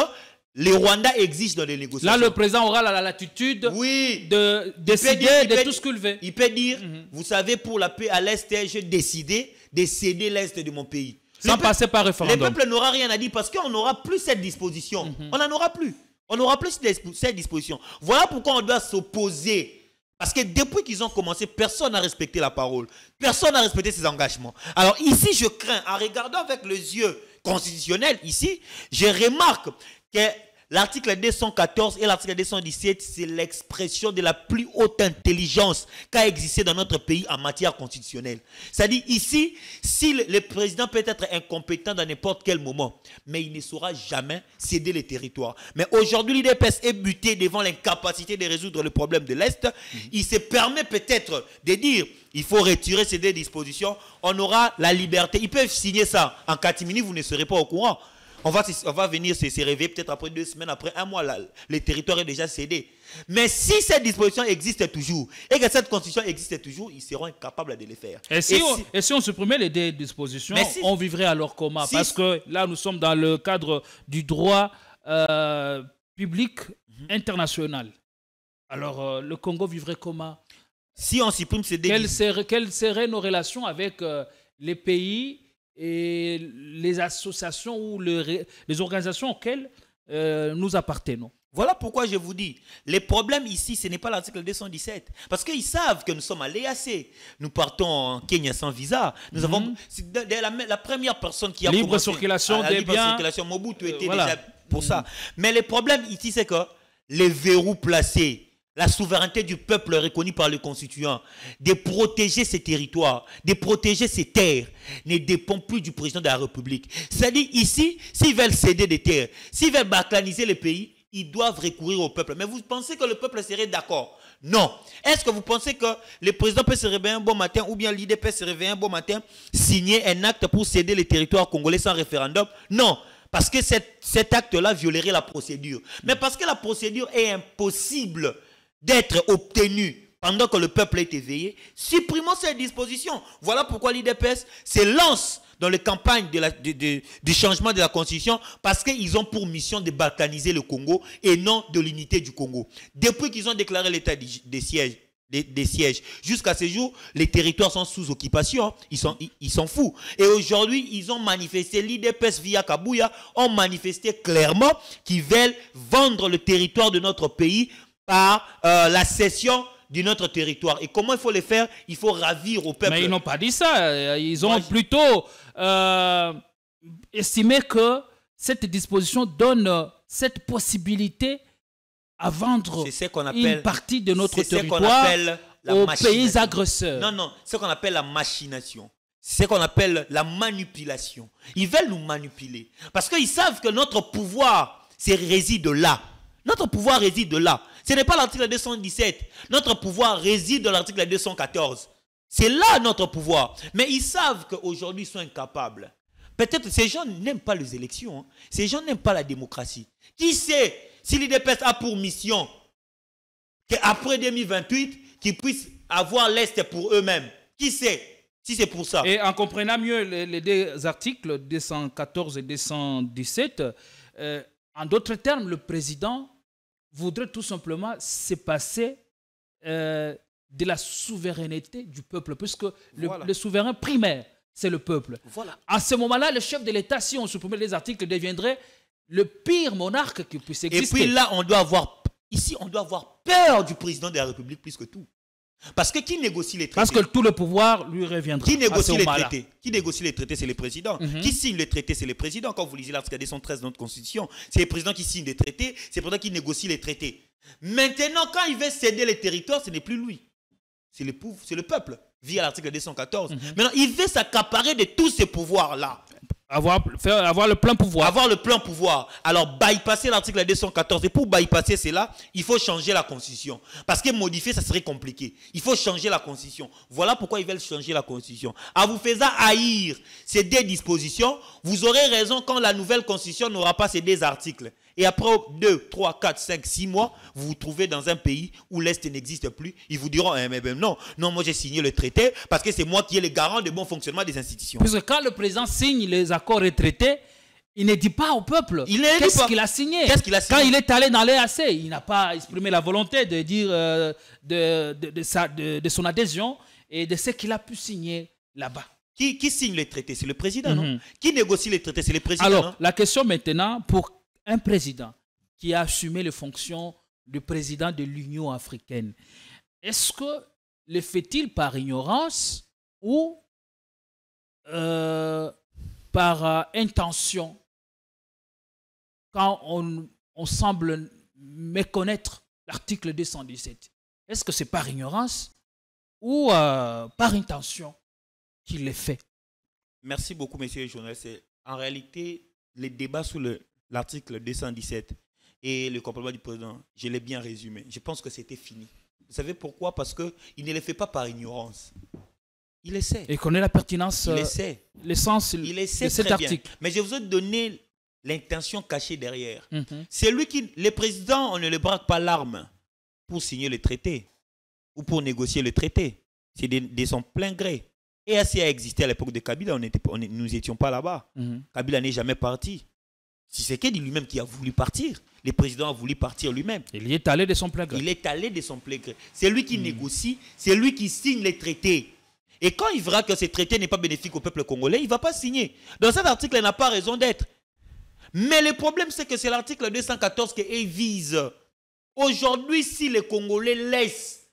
les Rwandais exigent dans les négociations?
Là, le président aura la latitude de décider de tout ce qu'il veut.
Il peut dire, vous savez, pour la paix à l'Est, j'ai décidé de céder l'Est de mon pays.
Sans passer par référendum.
Le peuple n'aura rien à dire parce qu'on n'aura plus cette disposition. On n'en aura plus. On n'aura plus cette disposition. Voilà pourquoi on doit s'opposer. Parce que depuis qu'ils ont commencé, personne n'a respecté la parole. Personne n'a respecté ses engagements. Alors ici, je crains, en regardant avec les yeux constitutionnels, ici, je remarque que l'article 214 et l'article 217, c'est l'expression de la plus haute intelligence qu'a existé dans notre pays en matière constitutionnelle. C'est-à-dire ici, si le président peut être incompétent dans n'importe quel moment, mais il ne saura jamais céder les territoires. Mais aujourd'hui, l'IDPS est buté devant l'incapacité de résoudre le problème de l'Est. Il se permet peut-être de dire, il faut retirer ces deux dispositions, on aura la liberté. Ils peuvent signer ça en catimini, vous ne serez pas au courant. On va venir se réveiller peut-être après 2 semaines, après 1 mois, le territoire est déjà cédé. Mais si cette disposition existe toujours et que cette constitution existe toujours, ils seront incapables de le faire.
Et si on supprimait les deux dispositions, on vivrait alors comment? Parce que là, nous sommes dans le cadre du droit public international. Alors, le Congo vivrait comment?
Si on supprime ces deux
dispositions, quelles seraient nos relations avec les pays et les associations ou les organisations auxquelles nous appartenons?
Voilà pourquoi je vous dis, les problèmes ici, ce n'est pas l'article 217. Parce qu'ils savent que nous sommes à l'EAC. Nous partons en Kenya sans visa. Nous avons la première personne qui a
libre circulation des biens.
Mobutu était déjà pour ça. Mais le problème ici, c'est que les verrous placés, la souveraineté du peuple reconnue par le constituant, de protéger ses territoires, de protéger ses terres, ne dépend plus du président de la République. C'est-à-dire ici, s'ils veulent céder des terres, s'ils veulent balkaniser le pays, ils doivent recourir au peuple. Mais vous pensez que le peuple serait d'accord? Non. Est-ce que vous pensez que le président peut se réveiller un bon matin ou bien l'IDP peut se réveiller un bon matin, signer un acte pour céder les territoires congolais sans référendum? Non. Parce que cet acte-là violerait la procédure. Mais parce que la procédure est impossible d'être obtenue pendant que le peuple est éveillé, supprimons ces dispositions. Voilà pourquoi l'IDPS se lance dans les campagnes du changement de la constitution, parce qu'ils ont pour mission de balkaniser le Congo et non de l'unité du Congo. Depuis qu'ils ont déclaré l'état de siège des sièges. Jusqu'à ce jour, les territoires sont sous occupation. Ils s'en foutent. Et aujourd'hui, ils ont manifesté, l'IDPS via Kabouya ont manifesté clairement qu'ils veulent vendre le territoire de notre pays par la cession de notre territoire. Et comment il faut le faire? Il faut ravir au peuple.
Mais ils n'ont pas dit ça. Ils ont plutôt estimé que cette disposition donne cette possibilité à vendre une partie de notre territoire aux pays agresseurs.
Non, non, c'est ce qu'on appelle la machination. C'est ce qu'on appelle la manipulation. Ils veulent nous manipuler. Parce qu'ils savent que notre pouvoir réside là. Notre pouvoir réside là. Ce n'est pas l'article 217. Notre pouvoir réside dans l'article 214. C'est là notre pouvoir. Mais ils savent qu'aujourd'hui, ils sont incapables. Peut-être ces gens n'aiment pas les élections. Hein. Ces gens n'aiment pas la démocratie. Qui sait si l'IDPS a pour mission qu'après 2028, qu'ils puissent avoir l'Est pour eux-mêmes? Qui sait si c'est pour ça?
Et en comprenant mieux les deux articles 214 et 217, en d'autres termes, le président voudrait tout simplement se passer de la souveraineté du peuple, puisque le souverain primaire, c'est le peuple.
Voilà.
À ce moment-là, le chef de l'État, si on supprimait les articles, deviendrait le pire monarque qui puisse exister.
Et puis là, on doit avoir peur du président de la République plus que tout. Parce que qui négocie les traités?
Parce que tout le pouvoir lui reviendra.
Qui négocie les traités? Qui négocie les traités? C'est les présidents. Qui signe les traités? C'est les présidents. Quand vous lisez l'article 213 de notre Constitution, c'est les présidents qui signent les traités, c'est les présidents qui négocient les traités. Maintenant, quand il veut céder les territoires, ce n'est plus lui. C'est le peuple, via l'article 214. Maintenant, il veut s'accaparer de tous ces pouvoirs-là.
Avoir le plein pouvoir.
Avoir le plein pouvoir. Alors, bypasser l'article 214. Et pour bypasser cela, il faut changer la Constitution. Parce que modifier, ça serait compliqué. Il faut changer la Constitution. Voilà pourquoi ils veulent changer la Constitution. En vous faisant haïr ces deux dispositions, vous aurez raison quand la nouvelle Constitution n'aura pas ces deux articles. Et après 2, 3, 4, 5, 6 mois, vous vous trouvez dans un pays où l'Est n'existe plus. Ils vous diront, non, moi j'ai signé le traité parce que c'est moi qui ai le garant de bon fonctionnement des institutions.
Parce que quand le président signe les accords et traités, il ne dit pas au peuple qu'est-ce qu'il a signé. Quand il est allé dans l'EAC, il n'a pas exprimé la volonté de dire de son adhésion et de ce qu'il a pu signer là-bas.
Qui signe les traités? C'est le président, non? Qui négocie les traités? C'est le président.
Alors,
non?
la question maintenant, pour un président qui a assumé les fonctions de président de l'Union africaine, est-ce que le fait-il par ignorance ou par intention quand on semble méconnaître l'article 217? Est-ce que c'est par ignorance ou par intention qu'il l'est fait?
Merci beaucoup, monsieur le journaliste. En réalité, les débats sur l'article 217 et le comportement du président, je l'ai bien résumé. Je pense que c'était fini. Vous savez pourquoi? Parce qu'il ne le fait pas par ignorance. Il essaie.
Il connaît la pertinence, l'essence de cet article.
Mais je vous ai donné l'intention cachée derrière. C'est lui le président, on ne le braque pas l'arme pour signer le traité ou pour négocier le traité. C'est de son plein gré. EAC a existé à l'époque de Kabila, nous n'étions pas là-bas. Kabila n'est jamais parti. Si c'est lui-même qui a voulu partir, le président a voulu partir lui-même.
Il y est allé de son plein gré.
Il est allé de son plein gré. C'est lui qui négocie, c'est lui qui signe les traités. Et quand il verra que ce traité n'est pas bénéfique au peuple congolais, il ne va pas signer. Dans cet article, il n'a pas raison d'être. Mais le problème, c'est que c'est l'article 214 qui vise. Aujourd'hui, si les Congolais laissent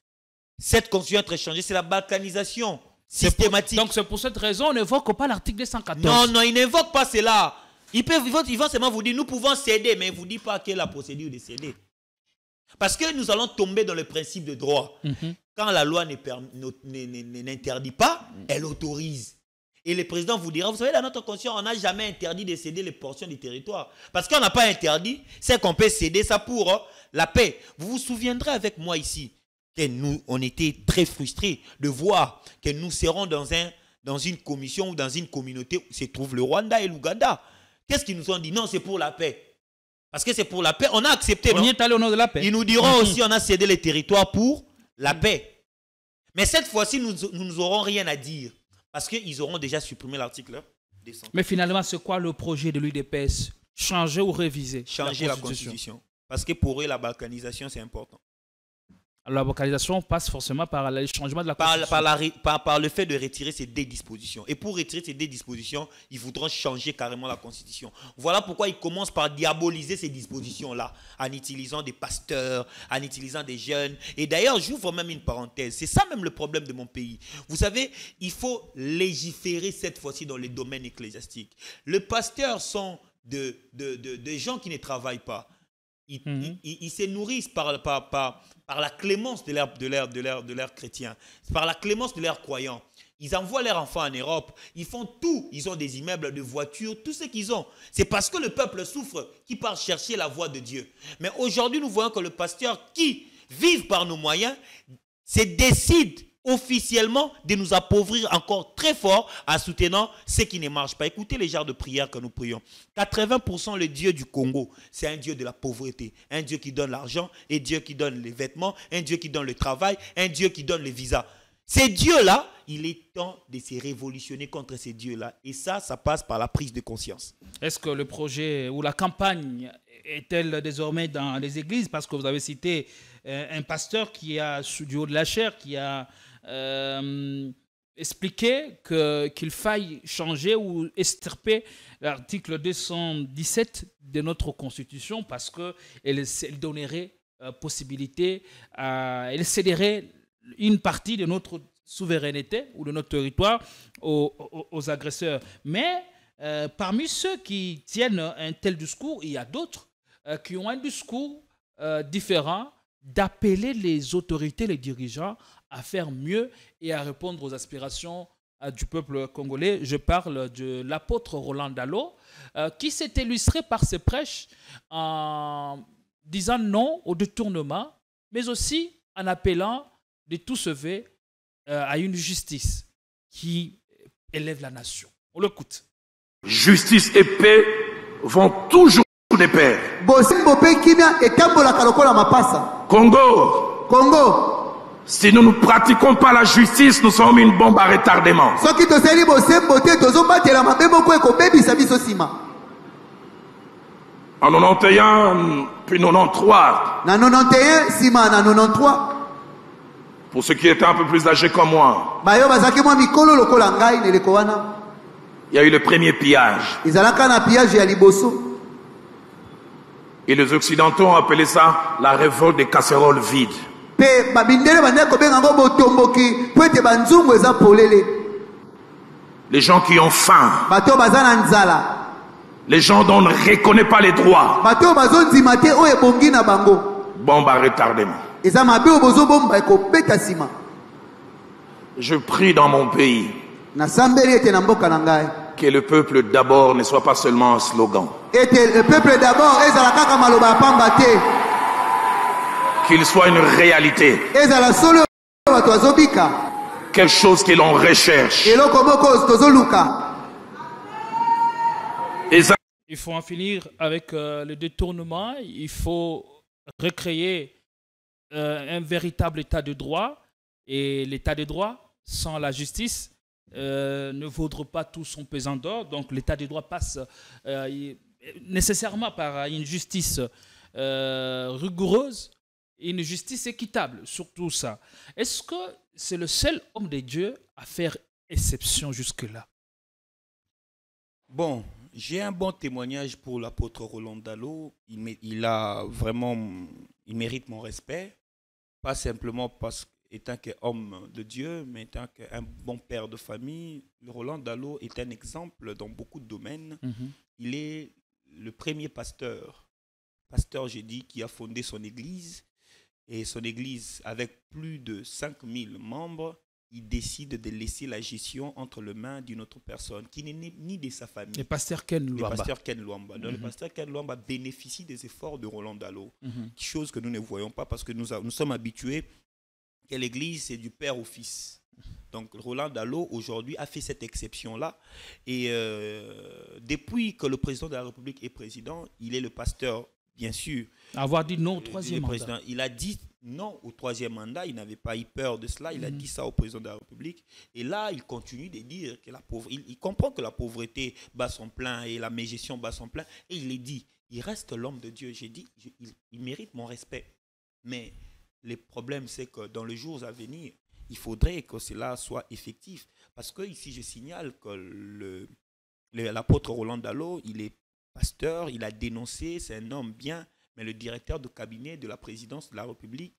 cette constitution être échangée, c'est la balkanisation systématique.
Donc c'est pour cette raison qu'on n'évoque pas l'article 214.
Non, il n'évoque pas cela. Ils vont seulement vous dire, nous pouvons céder, mais ils ne vous disent pas quelle est la procédure de céder. Parce que nous allons tomber dans le principe de droit. Quand la loi n'interdit pas, elle autorise. Et le président vous dira, vous savez, dans notre constitution, on n'a jamais interdit de céder les portions du territoire. Parce qu'on n'a pas interdit, c'est qu'on peut céder ça pour la paix. Vous vous souviendrez avec moi ici que nous, on était très frustrés de voir que nous serons dans une commission ou dans une communauté où se trouvent le Rwanda et l'Ouganda. Qu'est-ce qu'ils nous ont dit? Non, c'est pour la paix. Parce que c'est pour la paix. On a accepté.
On y est allé au nom de la paix.
Ils nous diront aussi on a cédé les territoires pour la paix. Mais cette fois-ci, nous n'aurons rien à dire. Parce qu'ils auront déjà supprimé l'article 200.
Mais finalement, c'est quoi le projet de l'UDPS? Changer ou réviser?
Changer la Constitution. Parce que pour eux, la balkanisation, c'est important.
la localisation passe forcément par le changement de la Constitution.
Par le fait de retirer ces deux dispositions. Et pour retirer ces deux dispositions, ils voudront changer carrément la Constitution. Voilà pourquoi ils commencent par diaboliser ces dispositions-là, en utilisant des pasteurs, en utilisant des jeunes. Et d'ailleurs, j'ouvre même une parenthèse. C'est ça même le problème de mon pays. Vous savez, il faut légiférer cette fois-ci dans les domaines ecclésiastiques. Les pasteurs sont des gens qui ne travaillent pas. Ils se nourrissent par la clémence de l'air chrétien, par la clémence de l'air croyant. Ils envoient leurs enfants en Europe, ils font tout. Ils ont des immeubles, des voitures, tout ce qu'ils ont. C'est parce que le peuple souffre qu'ils partent chercher la voie de Dieu. Mais aujourd'hui, nous voyons que le pasteur qui vit par nos moyens se décide officiellement de nous appauvrir encore très fort en soutenant ce qui ne marche pas. Écoutez les genres de prières que nous prions. 80% le Dieu du Congo, c'est un Dieu de la pauvreté, un Dieu qui donne l'argent, un Dieu qui donne les vêtements, un Dieu qui donne le travail, un Dieu qui donne les visas. Ces dieux-là, il est temps de se révolutionner contre ces dieux-là. Et ça passe par la prise de conscience.
Est-ce que le projet ou la campagne est-elle désormais dans les églises? Parce que vous avez cité un pasteur qui a, du haut de la chair, qui a expliqué qu'il faille changer ou extirper l'article 217 de notre Constitution parce qu'elle donnerait possibilité, elle céderait une partie de notre souveraineté ou de notre territoire aux agresseurs. Mais parmi ceux qui tiennent un tel discours, il y a d'autres qui ont un discours différent, d'appeler les autorités, les dirigeants à faire mieux et à répondre aux aspirations du peuple congolais. Je parle de l'apôtre Roland Dallot, qui s'est illustré par ses prêches en disant non au détournement, mais aussi en appelant de tout ce fait à une justice qui élève la nation. On l'écoute.
Justice et paix vont toujours de pair. Congo. Si nous ne pratiquons pas la justice, nous sommes une bombe à retardement. En 91, puis 93. Pour ceux qui étaient un peu plus âgés comme moi, il y a eu le premier pillage. Et les Occidentaux ont appelé ça la révolte des casseroles vides. Les gens qui ont faim, les gens dont on ne reconnaît pas les droits, bombe à retardement. Je prie dans mon pays que le peuple d'abord ne soit pas seulement un slogan, qu'il soit une réalité, quelque chose que l'on recherche.
Il faut en finir avec le détournement. Il faut recréer un véritable état de droit. Et l'état de droit, sans la justice, ne vaudra pas tout son pesant d'or. Donc l'état de droit passe nécessairement par une justice rigoureuse, une justice équitable, surtout ça. Est-ce que c'est le seul homme de Dieu à faire exception jusque-là?
Bon, j'ai un bon témoignage pour l'apôtre Roland Dallot. Il mérite mon respect, pas simplement étant qu'homme de Dieu, mais étant qu'un bon père de famille. Roland Dallot est un exemple dans beaucoup de domaines. Il est le premier pasteur, j'ai dit, qui a fondé son église. Et son église, avec plus de 5000 membres, il décide de laisser la gestion entre les mains d'une autre personne qui n'est ni de sa famille.
Le pasteur Ken Luamba.
Donc, le pasteur Ken Luamba bénéficie des efforts de Roland Dallot, chose que nous ne voyons pas parce que nous sommes habitués que l'église, c'est du père au fils. Donc Roland Dallot, aujourd'hui, a fait cette exception-là. Et depuis que le président de la République est président, il est le pasteur, bien sûr.
Avoir dit non au troisième mandat.
Il a dit non au troisième mandat. Il n'avait pas eu peur de cela. Il a dit ça au président de la République. Et là, il continue de dire que il comprend que la pauvreté bat son plein et la mégestion bat son plein. Et il est dit, il reste l'homme de Dieu. J'ai dit, il mérite mon respect. Mais Le problème, c'est que dans les jours à venir, il faudrait que cela soit effectif. Parce que ici, je signale que l'apôtre Roland Dallot, il est pasteur, il a dénoncé, c'est un homme bien, mais le directeur de cabinet de la présidence de la République,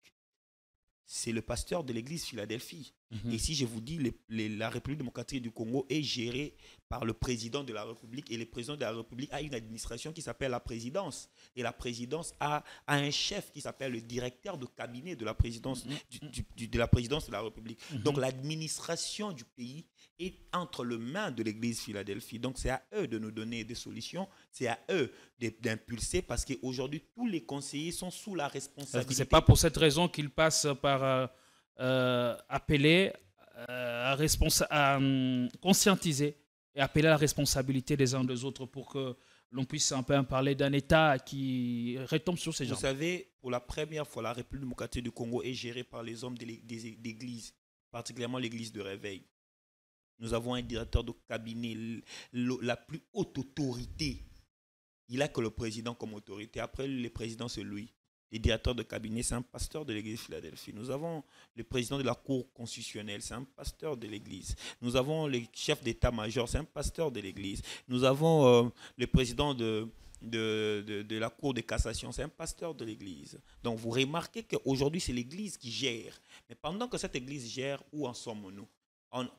c'est le pasteur de l'église Philadelphie. Et si je vous dis, la République démocratique du Congo est gérée par le président de la République, et le président de la République a une administration qui s'appelle la présidence. Et la présidence a un chef qui s'appelle le directeur de cabinet de la présidence, de la présidence de la République. Donc l'administration du pays est entre les mains de l'église Philadelphie. Donc c'est à eux de nous donner des solutions, c'est à eux d'impulser, parce qu'aujourd'hui tous les conseillers sont sous la responsabilité.
Ce n'est pas pour cette raison qu'ils passent par appeler à conscientiser et appeler à la responsabilité des uns des autres pour que l'on puisse un peu parler d'un État qui retombe sur ses jambes.
Vous savez, pour la première fois, la République démocratique du Congo est gérée par les hommes d'église, particulièrement l'église de Réveil. Nous avons un directeur de cabinet, la plus haute autorité. Il n'a que le président comme autorité. Après, le président, c'est lui. Le directeur de cabinet, c'est un pasteur de l'église Philadelphie. Nous avons le président de la Cour constitutionnelle, c'est un pasteur de l'église. Nous avons le chef d'état-major, c'est un pasteur de l'église. Nous avons le président de la Cour de cassation, c'est un pasteur de l'église. Donc vous remarquez qu'aujourd'hui, c'est l'église qui gère. Mais pendant que cette église gère, où en sommes-nous?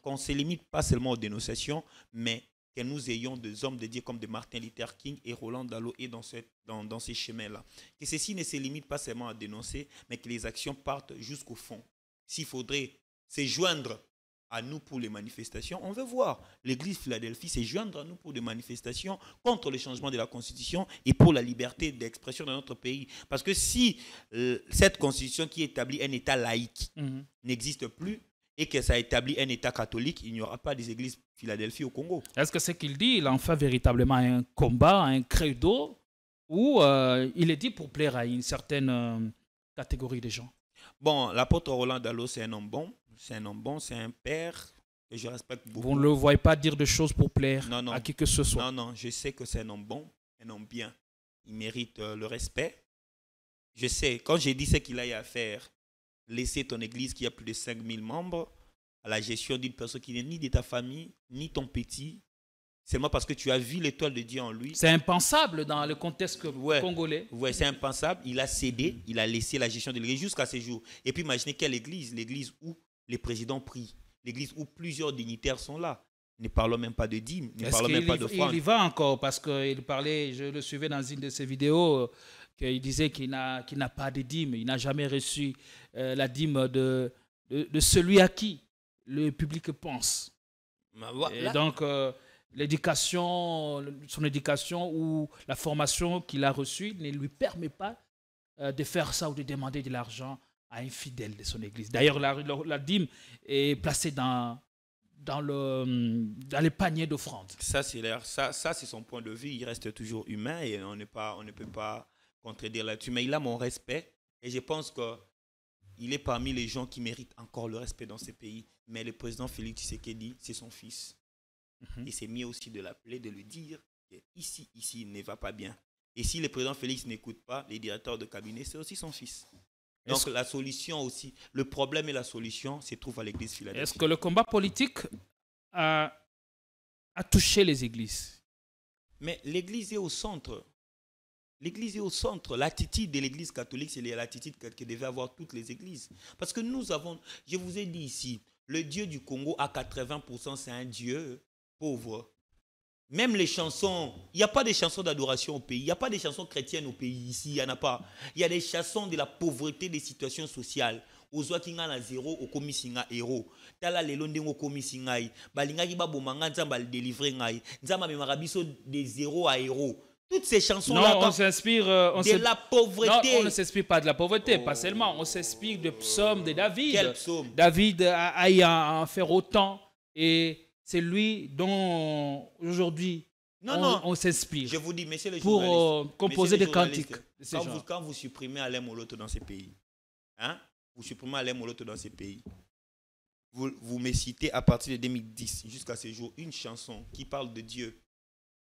Qu'on ne se limite pas seulement aux dénonciations, mais que nous ayons des hommes dédiés comme de Martin Luther King et Roland Dallot et dans ces chemins-là. Que ceci ne se limite pas seulement à dénoncer, mais que les actions partent jusqu'au fond. S'il faudrait se joindre à nous pour les manifestations, on veut voir l'église Philadelphie se joindre à nous pour des manifestations contre le changement de la Constitution et pour la liberté d'expression dans notre pays. Parce que si cette Constitution qui établit un État laïque n'existe plus, et que ça établit un État catholique, il n'y aura pas des églises Philadelphie au Congo.
Est-ce que ce qu'il dit, il en fait véritablement un combat, un credo, ou il est dit pour plaire à une certaine catégorie de gens?
Bon, l'apôtre Roland Dallot, c'est un homme bon, c'est un père que je respecte beaucoup.
Vous ne le voyez pas dire des choses pour plaire à qui que ce soit?
Non, je sais que c'est un homme bon, un homme bien. Il mérite le respect. Je sais, quand j'ai dit ce qu'il a à faire, laisser ton église qui a plus de 5000 membres à la gestion d'une personne qui n'est ni de ta famille, ni ton petit, seulement parce que tu as vu l'étoile de Dieu en lui.
C'est impensable dans le contexte congolais.
Oui, c'est impensable. Il a cédé, il a laissé la gestion de l'église jusqu'à ce jour. Et puis imaginez quelle église? L'église où les présidents prient, l'église où plusieurs dignitaires sont là. Ne parlons même pas de dîmes, ne parlons même pas de offrandes.
Il y va encore parce qu'il parlait, je le suivais dans une de ses vidéos, qu'il disait qu'il n'a pas de dîme, il n'a jamais reçu la dîme de celui à qui le public pense. Et donc, son éducation ou la formation qu'il a reçue ne lui permet pas de faire ça ou de demander de l'argent à un fidèle de son église. D'ailleurs, la dîme est placée dans les paniers d'offrandes.
Ça, c'est son point de vue. Il reste toujours humain et on ne peut pas contredire là-dessus. Mais il a mon respect et je pense qu'il est parmi les gens qui méritent encore le respect dans ces pays. Mais le président Félix Tshisekedi, c'est son fils. Il s'est mis aussi de l'appeler, de lui dire qu'ici, il ne va pas bien. Et si le président Félix n'écoute pas, les directeurs de cabinet, c'est aussi son fils. Donc la solution aussi, le problème et la solution se trouvent à l'église Philadelphie.
Est-ce que le combat politique a touché les églises? Mais
l'église est au centre. L'église est au centre. L'attitude de l'église catholique, c'est l'attitude que devaient avoir toutes les églises. Parce que nous avons, je vous ai dit ici, le Dieu du Congo à 80%, c'est un Dieu pauvre. Même les chansons, il n'y a pas de chansons d'adoration au pays, il n'y a pas de chansons chrétiennes au pays ici, il n'y en a pas. Il y a des chansons de la pauvreté des situations sociales. Ozwa kinga na zéro, au komisinga héros. Tala lelo ndengo komisingai. Balinga ki babomanga nzamba le délivrer ngai. Nzamba me marabiso de zéro à héros. Toutes ces chansons-là,
on s'inspire
de la pauvreté.
Non, on ne s'inspire pas de la pauvreté, pas seulement. On s'inspire des psaumes de David.
Quel psaume?
David a eu à en faire autant. Et c'est lui dont aujourd'hui on s'inspire.
Je vous dis, messieurs les
pour
journalistes,
composer des cantiques.
Quand vous supprimez Alain Moloto dans ces pays, hein? Vous supprimez Alain Moloto dans ces pays, vous me citez à partir de 2010 jusqu'à ce jour une chanson qui parle de Dieu.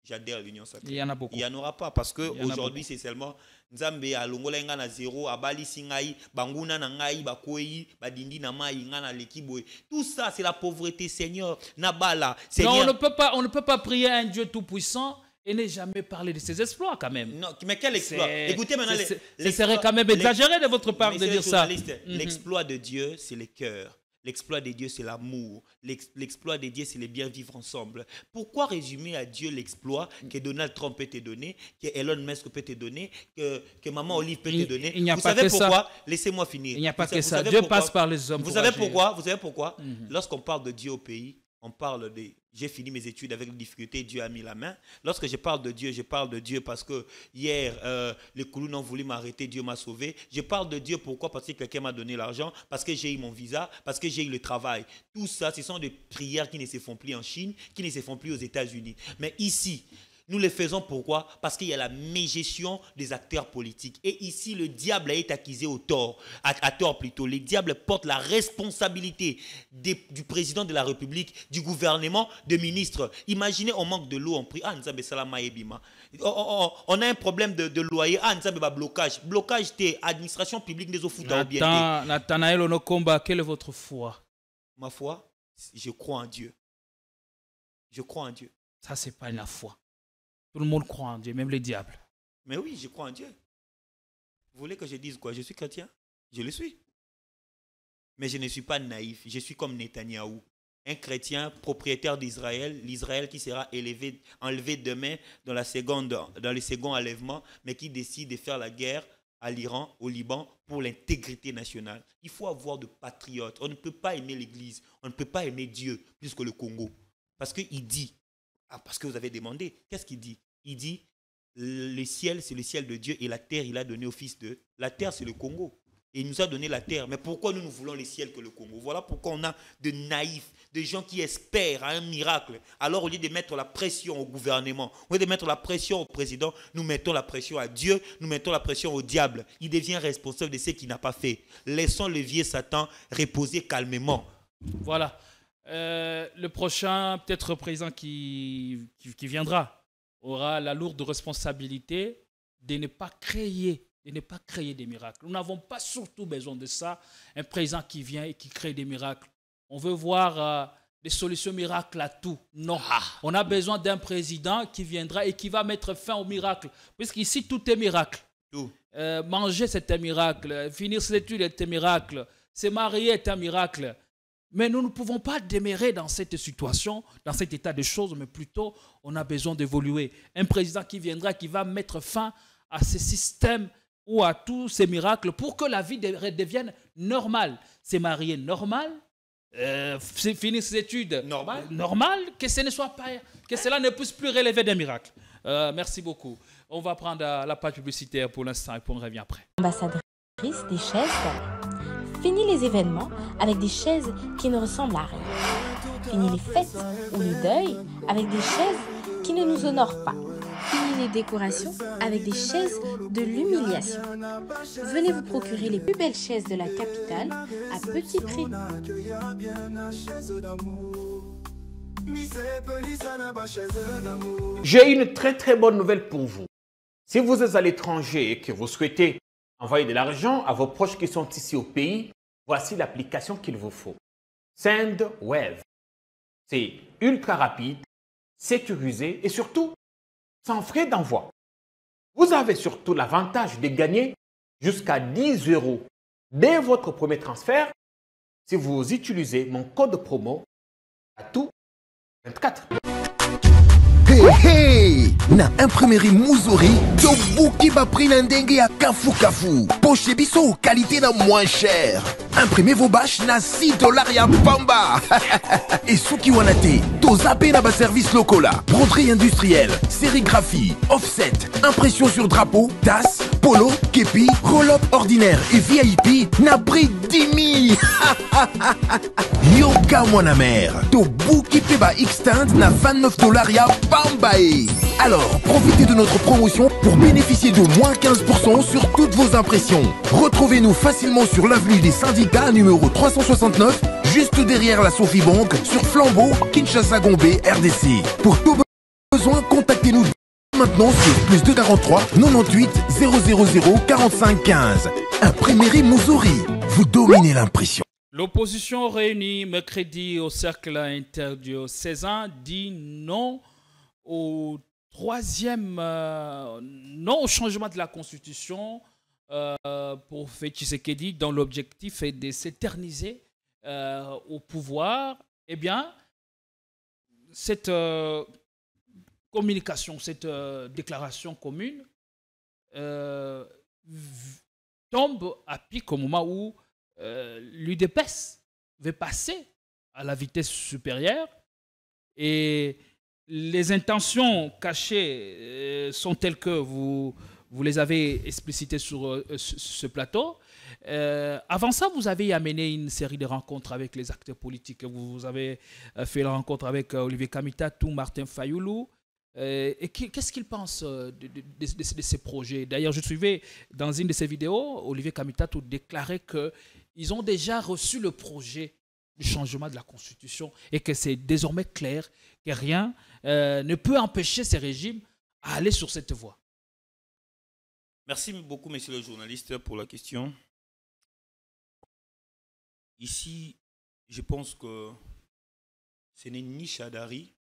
j'adhère à l'Union sacrée.
Il y en a beaucoup.
Il n'y en aura pas parce qu'aujourd'hui, c'est seulement Nzambe a longola nga na 0, abali singai, banguna na ngai, bakoi, badindi na mai, nga na lekiboy. Tout ça, c'est la pauvreté, Seigneur. Nabala, Seigneur.
Non, on ne peut pas prier un Dieu tout-puissant et ne jamais parler de ses exploits quand même.
Non, mais quel exploit? Écoutez maintenant,
ce serait quand même exagéré de votre part de dire ça.
L'exploit de Dieu, c'est le cœur. L'exploit de Dieu, c'est l'amour. L'exploit de Dieu, c'est le bien vivre ensemble. Pourquoi résumer à Dieu l'exploit que Donald Trump peut te donner, que Elon Musk peut te donner, que Maman Olive peut te donner?
Il n'y a
Vous
pas
savez
que
pourquoi?
ça.
Laissez-moi finir.
Il n'y a pas que ça. Dieu passe par les hommes.
Vous savez pourquoi? Vous savez pourquoi? Lorsqu'on parle de Dieu au pays, on parle de... J'ai fini mes études avec difficulté, Dieu a mis la main. Lorsque je parle de Dieu parce que hier, les Kouloun ont voulu m'arrêter, Dieu m'a sauvé. Je parle de Dieu pourquoi? Parce que quelqu'un m'a donné l'argent, parce que j'ai eu mon visa, parce que j'ai eu le travail. Tout ça, ce sont des prières qui ne se font plus en Chine, qui ne se font plus aux États-Unis. Mais ici, nous les faisons pourquoi? Parce qu'il y a la mégestion des acteurs politiques. Et ici, le diable est accusé au tort, à tort plutôt. Le diable porte la responsabilité du président de la République, du gouvernement, des ministres. Imaginez, on manque de l'eau, on prie. Ah, on a un problème de loyer. Ah, nous avons un blocage. Blocage, t'es administration publique des eaux fouteurs bien.
Nathanaël Onokomba, quelle est votre foi?
Ma foi, je crois en Dieu. Je crois en Dieu.
Ça, c'est pas la foi. Tout le monde croit en Dieu, même les diables.
Mais oui, je crois en Dieu. Vous voulez que je dise quoi? Je suis chrétien? Je le suis. Mais je ne suis pas naïf. Je suis comme Netanyahou. Un chrétien propriétaire d'Israël, l'Israël qui sera enlevé demain dans le second enlèvement, mais qui décide de faire la guerre à l'Iran, au Liban, pour l'intégrité nationale. Il faut avoir de patriotes. On ne peut pas aimer l'Église, on ne peut pas aimer Dieu plus que le Congo. Parce qu'il dit, parce que vous avez demandé, qu'est-ce qu'il dit? Il dit, le ciel, c'est le ciel de Dieu et la terre, il a donné au fils de... La terre, c'est le Congo. Et il nous a donné la terre. Mais pourquoi nous voulons le ciel que le Congo? Voilà pourquoi on a de naïfs, de gens qui espèrent à un miracle. Alors, au lieu de mettre la pression au gouvernement, au lieu de mettre la pression au président, nous mettons la pression à Dieu, nous mettons la pression au diable. Il devient responsable de ce qu'il n'a pas fait. Laissons le vieux Satan reposer calmement.
Voilà. Le prochain, peut-être président qui viendra, aura la lourde responsabilité de ne pas créer des miracles. Nous n'avons pas surtout besoin de ça. Un président qui vient et qui crée des miracles. On veut voir des solutions miracles à tout. Non. On a besoin d'un président qui viendra et qui va mettre fin au miracle. Puisqu'ici, tout est miracle.
Tout.
Manger, c'est un miracle. Finir ses études est un miracle. Se marier est un miracle. Mais nous ne pouvons pas demeurer dans cette situation, dans cet état de choses, mais plutôt, on a besoin d'évoluer. Un président qui viendra, qui va mettre fin à ce système ou à tous ces miracles pour que la vie devienne normale. Se marier normal, finir ses études normal, que ce ne soit pas, que cela ne puisse plus relever des miracles. Merci beaucoup. On va prendre la page publicitaire pour l'instant et puis on revient après.
Ambassadrice des chaises. Fini les événements avec des chaises qui ne ressemblent à rien. Fini les fêtes ou le deuil avec des chaises qui ne nous honorent pas. Fini les décorations avec des chaises de l'humiliation. Venez vous procurer les plus belles chaises de la capitale à petit prix.
J'ai une très bonne nouvelle pour vous. Si vous êtes à l'étranger et que vous souhaitez envoyer de l'argent à vos proches qui sont ici au pays, voici l'application qu'il vous faut. SendWave. C'est ultra rapide, sécurisé et surtout sans frais d'envoi. Vous avez surtout l'avantage de gagner jusqu'à 10 € dès votre premier transfert si vous utilisez mon code promo à tout 24.
Hey hey! Na imprimerie Muzuri, tobuki ba prix na ndenge ya kafu kafu. Poche biso qualité na moins cher. Imprimez vos bâches na $6 ya pamba. Et souki wanate, tozape na ba service lokola. Broderie industrielle, sérigraphie, offset, impression sur drapeau, tasse, polo, képi, roll-up ordinaire et VIP na prix 10 000. Yoka mwana mère, tobuki pe ba extend na $29 ya Pambae. Alors, profitez de notre promotion pour bénéficier de moins 15% sur toutes vos impressions. Retrouvez-nous facilement sur l'avenue des Syndicats numéro 369, juste derrière la Sophie Bank, sur Flambeau, Kinshasa Gombe, RDC. Pour tout besoin, contactez Contactez-nous maintenant sur plus 243 98 000 45 15. Imprimerie Mouzouri, vous dominez l'impression.
L'opposition réunie mercredi au cercle interdiocésain dit non au troisième, non au changement de la Constitution pour Félix Tshisekedi, dont l'objectif est de s'éterniser au pouvoir. Eh bien, cette communication, cette déclaration commune tombe à pic au moment où l'UDPS veut passer à la vitesse supérieure et les intentions cachées sont telles que vous les avez explicitées sur ce plateau. Avant ça, vous avez amené une série de rencontres avec les acteurs politiques. Vous avez fait la rencontre avec Olivier Kamitatou, Martin Fayoulou. Et qu'est-ce qu'il pense de ces projets? D'ailleurs, je suivais dans une de ses vidéos, Olivier Kamitatou déclarait qu'ils ont déjà reçu le projet du changement de la Constitution et que c'est désormais clair que rien ne peut empêcher ces régimes à aller sur cette voie.
Merci beaucoup, monsieur le journaliste, pour la question. Ici, je pense que ce n'est ni Chadari,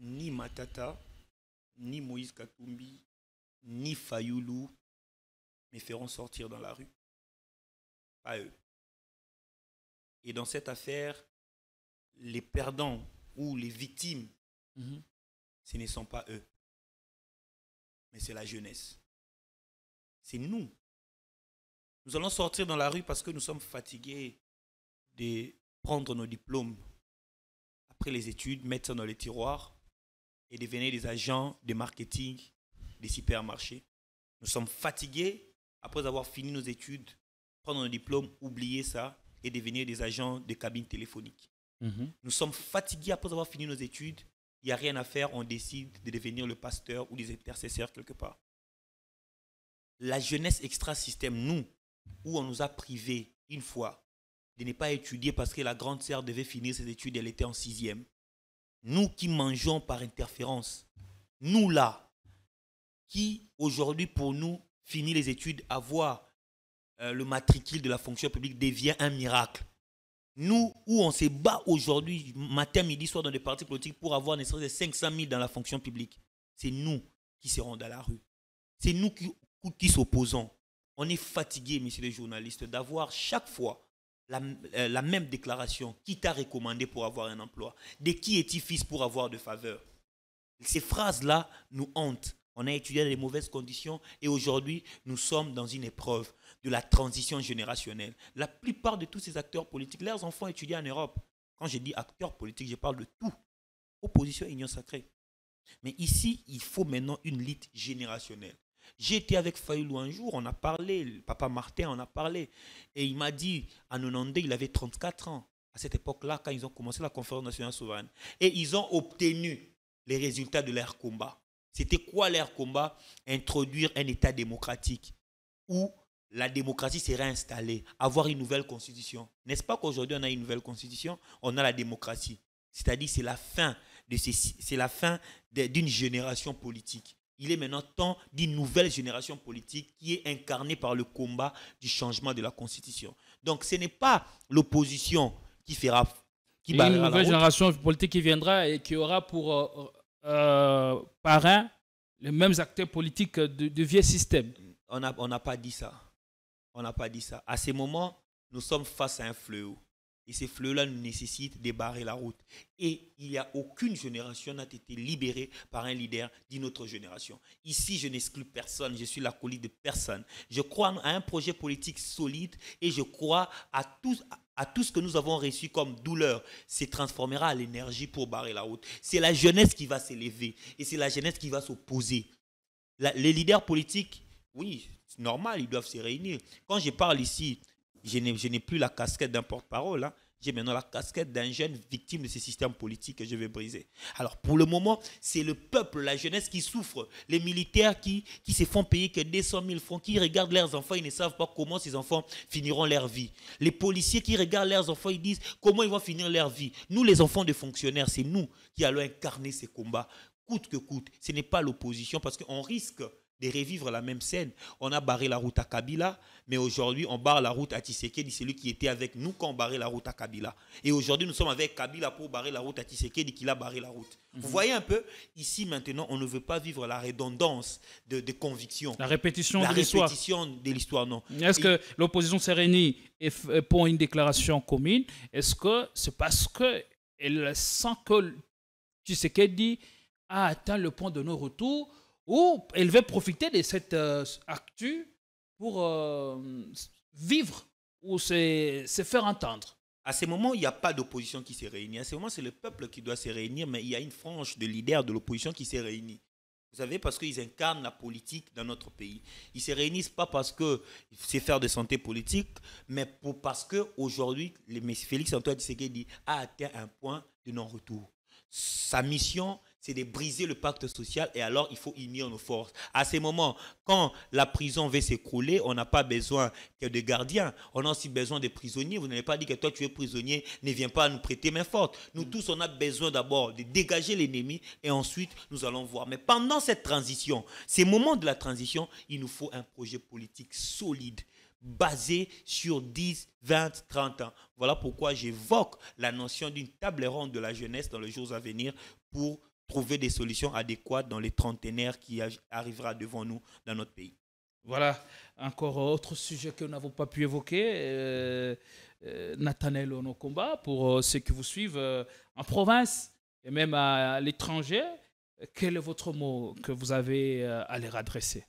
ni Matata, ni Moïse Katumbi, ni Fayoulou me feront sortir dans la rue. Pas eux. Et dans cette affaire, les perdants ou les victimes, ce ne sont pas eux. Mais c'est la jeunesse. C'est nous. Nous allons sortir dans la rue parce que nous sommes fatigués de prendre nos diplômes après les études, mettre ça dans les tiroirs et devenir des agents de marketing des hypermarchés. Nous sommes fatigués, après avoir fini nos études, prendre nos diplômes, oublier ça et devenir des agents de cabines téléphoniques. Nous sommes fatigués, après avoir fini nos études, il n'y a rien à faire, on décide de devenir le pasteur ou des intercesseurs quelque part. La jeunesse extra-système, nous, où on nous a privés une fois de ne pas étudier parce que la grande sœur devait finir ses études, elle était en 6e. Nous qui mangeons par interférence, nous là, qui aujourd'hui pour nous, finir les études, avoir le matricule de la fonction publique devient un miracle. Nous, où on se bat aujourd'hui, matin, midi, soir dans des partis politiques pour avoir ne serait-ce que 500 000 dans la fonction publique, c'est nous qui serons dans la rue. C'est nous qui s'opposons. On est fatigué, messieurs les journalistes, d'avoir chaque fois la même déclaration. Qui t'a recommandé pour avoir un emploi? De qui es-tu fils pour avoir de faveur? Ces phrases-là nous hantent. On a étudié dans les mauvaises conditions et aujourd'hui, nous sommes dans une épreuve de la transition générationnelle. La plupart de tous ces acteurs politiques, leurs enfants étudient en Europe. Quand je dis acteurs politiques, je parle de tout. Opposition et union sacrée. Mais ici, il faut maintenant une lutte générationnelle. J'ai été avec Fayoulou un jour, on a parlé, le papa Martin en a parlé. Et il m'a dit, à 90, il avait 34 ans. À cette époque-là, quand ils ont commencé la conférence nationale souveraine. Et ils ont obtenu les résultats de leur combat. C'était quoi leur combat? Introduire un État démocratique où la démocratie serait installée, avoir une nouvelle constitution. N'est-ce pas qu'aujourd'hui on a une nouvelle constitution? On a la démocratie. C'est-à-dire c'est la fin d'une génération politique. Il est maintenant temps d'une nouvelle génération politique qui est incarnée par le combat du changement de la constitution. Donc ce n'est pas l'opposition qui fera...
Une nouvelle génération politique qui viendra et qui aura pour parrain les mêmes acteurs politiques du vieux système.
On n'a pas dit ça. On n'a pas dit ça. À ce moment, nous sommes face à un fléau. Et ces fléaux-là nous nécessitent de barrer la route. Et il n'y a aucune génération n'a été libérée par un leader d'une autre génération. Ici, je n'exclus personne. Je suis l'acolyte de personne. Je crois à un projet politique solide et je crois à tout ce que nous avons reçu comme douleur se transformera à l'énergie pour barrer la route. C'est la jeunesse qui va s'élever et c'est la jeunesse qui va s'opposer. Les leaders politiques, oui, c'est normal, ils doivent se réunir. Quand je parle ici, je n'ai plus la casquette d'un porte-parole. J'ai maintenant la casquette d'un jeune victime de ces systèmes politiques que je vais briser. Alors, pour le moment, c'est le peuple, la jeunesse qui souffre. Les militaires qui se font payer que 200 000 francs, qui regardent leurs enfants, ils ne savent pas comment ces enfants finiront leur vie. Les policiers qui regardent leurs enfants, ils disent comment ils vont finir leur vie. Nous, les enfants de fonctionnaires, c'est nous qui allons incarner ces combats coûte que coûte. Ce n'est pas l'opposition parce qu'on risque de revivre la même scène. On a barré la route à Kabila, mais aujourd'hui, on barre la route à Tshisekedi, celui qui était avec nous quand on barrait la route à Kabila. Et aujourd'hui, nous sommes avec Kabila pour barrer la route à Tshisekedi, qui a barré la route. Vous voyez un peu, ici maintenant, on ne veut pas vivre la redondance de convictions.
La répétition de l'histoire.
La répétition de l'histoire, non.
Est-ce que l'opposition s'est réunie pour une déclaration commune? Est-ce que c'est parce qu'elle sent que Tshisekedi a atteint le point de non-retour, ou elle veut profiter de cette actu pour vivre ou se faire entendre?
À ce moment, il n'y a pas d'opposition qui s'est réunie. À ce moment, c'est le peuple qui doit se réunir, mais il y a une frange de leaders de l'opposition qui s'est réunie. Vous savez, parce qu'ils incarnent la politique dans notre pays. Ils ne se réunissent pas parce que c'est faire de santé politique, mais parce qu'aujourd'hui, Félix-Antoine Tshisekedi a atteint un point de non-retour. Sa mission, c'est de briser le pacte social et alors il faut unir nos forces. À ces moments, quand la prison va s'écrouler, on n'a pas besoin que de gardiens, on a aussi besoin de prisonniers. Vous n'allez pas dire que toi tu es prisonnier, ne viens pas nous prêter main forte. Nous tous, on a besoin d'abord de dégager l'ennemi et ensuite nous allons voir. Mais pendant cette transition, ces moments de la transition, il nous faut un projet politique solide, basé sur 10, 20, 30 ans. Voilà pourquoi j'évoque la notion d'une table ronde de la jeunesse dans les jours à venir pour trouver des solutions adéquates dans les trentenaires qui arrivera devant nous dans notre pays.
Voilà, encore autre sujet que nous n'avons pas pu évoquer, Nathanaël Onokomba, pour ceux qui vous suivent en province et même à l'étranger, quel est votre mot que vous avez à leur adresser?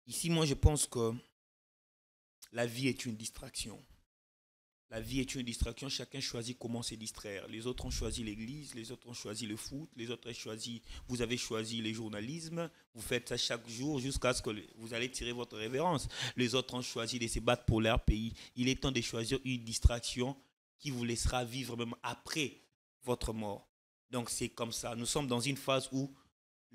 Ici, moi, je pense que la vie est une distraction. La vie est une distraction. Chacun choisit comment se distraire. Les autres ont choisi l'église, les autres ont choisi le foot, les autres ont choisi, vous avez choisi le journalisme. Vous faites ça chaque jour jusqu'à ce que vous allez tirer votre révérence. Les autres ont choisi de se battre pour leur pays. Il est temps de choisir une distraction qui vous laissera vivre même après votre mort. Donc c'est comme ça. Nous sommes dans une phase où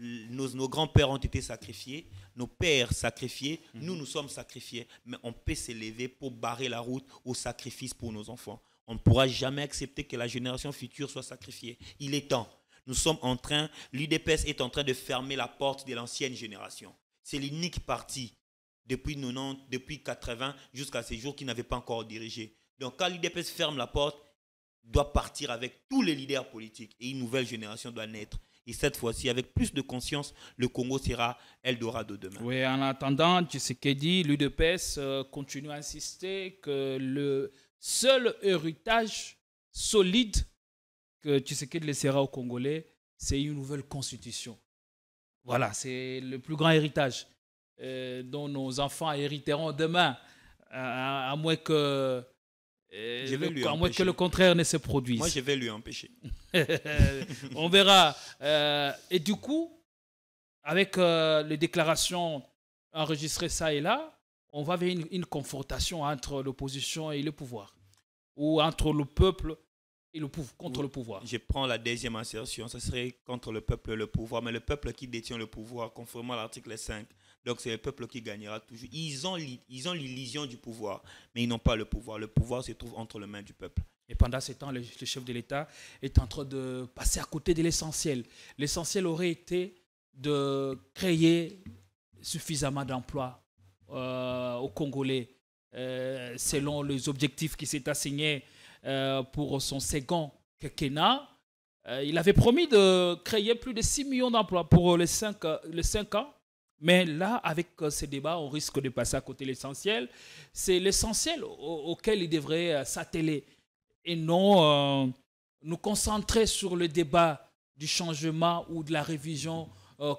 nos grands-pères ont été sacrifiés, nos pères sacrifiés, nous sommes sacrifiés, mais on peut s'élever pour barrer la route au sacrifice pour nos enfants. On ne pourra jamais accepter que la génération future soit sacrifiée. Il est temps. Nous sommes en train, l'UDPS est en train de fermer la porte de l'ancienne génération. C'est l'unique parti depuis 90, depuis 80 jusqu'à ces jours qui n'avait pas encore dirigé. Donc quand l'UDPS ferme la porte, doit partir avec tous les leaders politiques et une nouvelle génération doit naître. Et cette fois-ci, avec plus de conscience, le Congo sera Eldorado demain.
Oui, en attendant, Tshisekedi, l'UDPS continue à insister que le seul héritage solide que Tshisekedi laissera aux Congolais, c'est une nouvelle constitution. Voilà, c'est le plus grand héritage dont nos enfants hériteront demain, à moins que... le contraire ne se produise.
Moi, je vais lui empêcher.
On verra. Et du coup, avec les déclarations enregistrées ça et là, on va vers une confrontation entre l'opposition et le pouvoir. Ou entre le peuple et le pouvoir, contre le pouvoir.
Je prends la deuxième assertion. Ce serait contre le peuple et le pouvoir. Mais le peuple qui détient le pouvoir, conformément à l'article 5, donc c'est le peuple qui gagnera toujours. Ils ont l'illusion du pouvoir, mais ils n'ont pas le pouvoir. Le pouvoir se trouve entre les mains du peuple.
Et pendant ce temps, le chef de l'État est en train de passer à côté de l'essentiel. L'essentiel aurait été de créer suffisamment d'emplois aux Congolais selon les objectifs qui s'est assigné pour son second quinquennat. Il avait promis de créer plus de 6 millions d'emplois pour les 5 ans. Mais là, avec ces débats, on risque de passer à côté de l'essentiel. C'est l'essentiel auquel il devrait s'atteler et non nous concentrer sur le débat du changement ou de la révision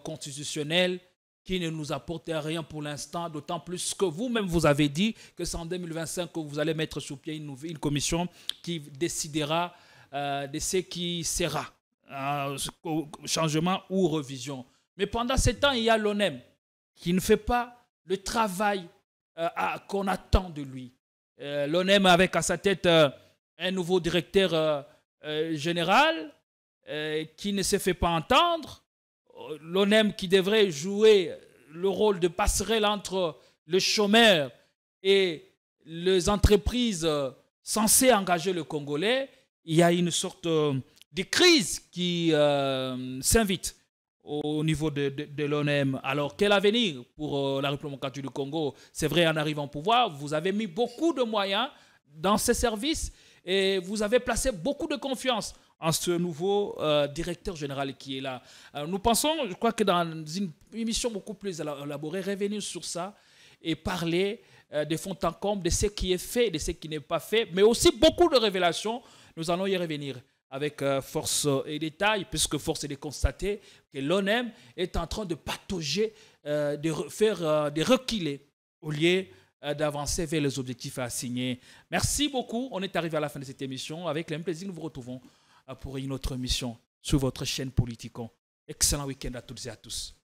constitutionnelle qui ne nous apporte rien pour l'instant, d'autant plus que vous-même vous avez dit que c'est en 2025 que vous allez mettre sur pied une commission qui décidera de ce qui sera changement ou révision. Mais pendant ce temps, il y a l'ONEM qui ne fait pas le travail qu'on attend de lui. L'ONEM avec à sa tête un nouveau directeur général qui ne se fait pas entendre. L'ONEM qui devrait jouer le rôle de passerelle entre le chômeur et les entreprises censées engager le Congolais. Il y a une sorte des crises qui s'invitent au niveau de l'ONEM. Alors, quel avenir pour la République démocratique du Congo? C'est vrai, en arrivant au pouvoir, vous avez mis beaucoup de moyens dans ces services et vous avez placé beaucoup de confiance en ce nouveau directeur général qui est là. Nous pensons, je crois que dans une émission beaucoup plus élaborée, revenir sur ça et parler de fond en comble de ce qui est fait, de ce qui n'est pas fait, mais aussi beaucoup de révélations. Nous allons y revenir avec force et détail, puisque force est de constater que l'ONEM est en train de patauger, de reculer au lieu d'avancer vers les objectifs à assigner. Merci beaucoup. On est arrivé à la fin de cette émission. Avec le même plaisir, nous vous retrouvons pour une autre émission sur votre chaîne Politico. Excellent week-end à toutes et à tous.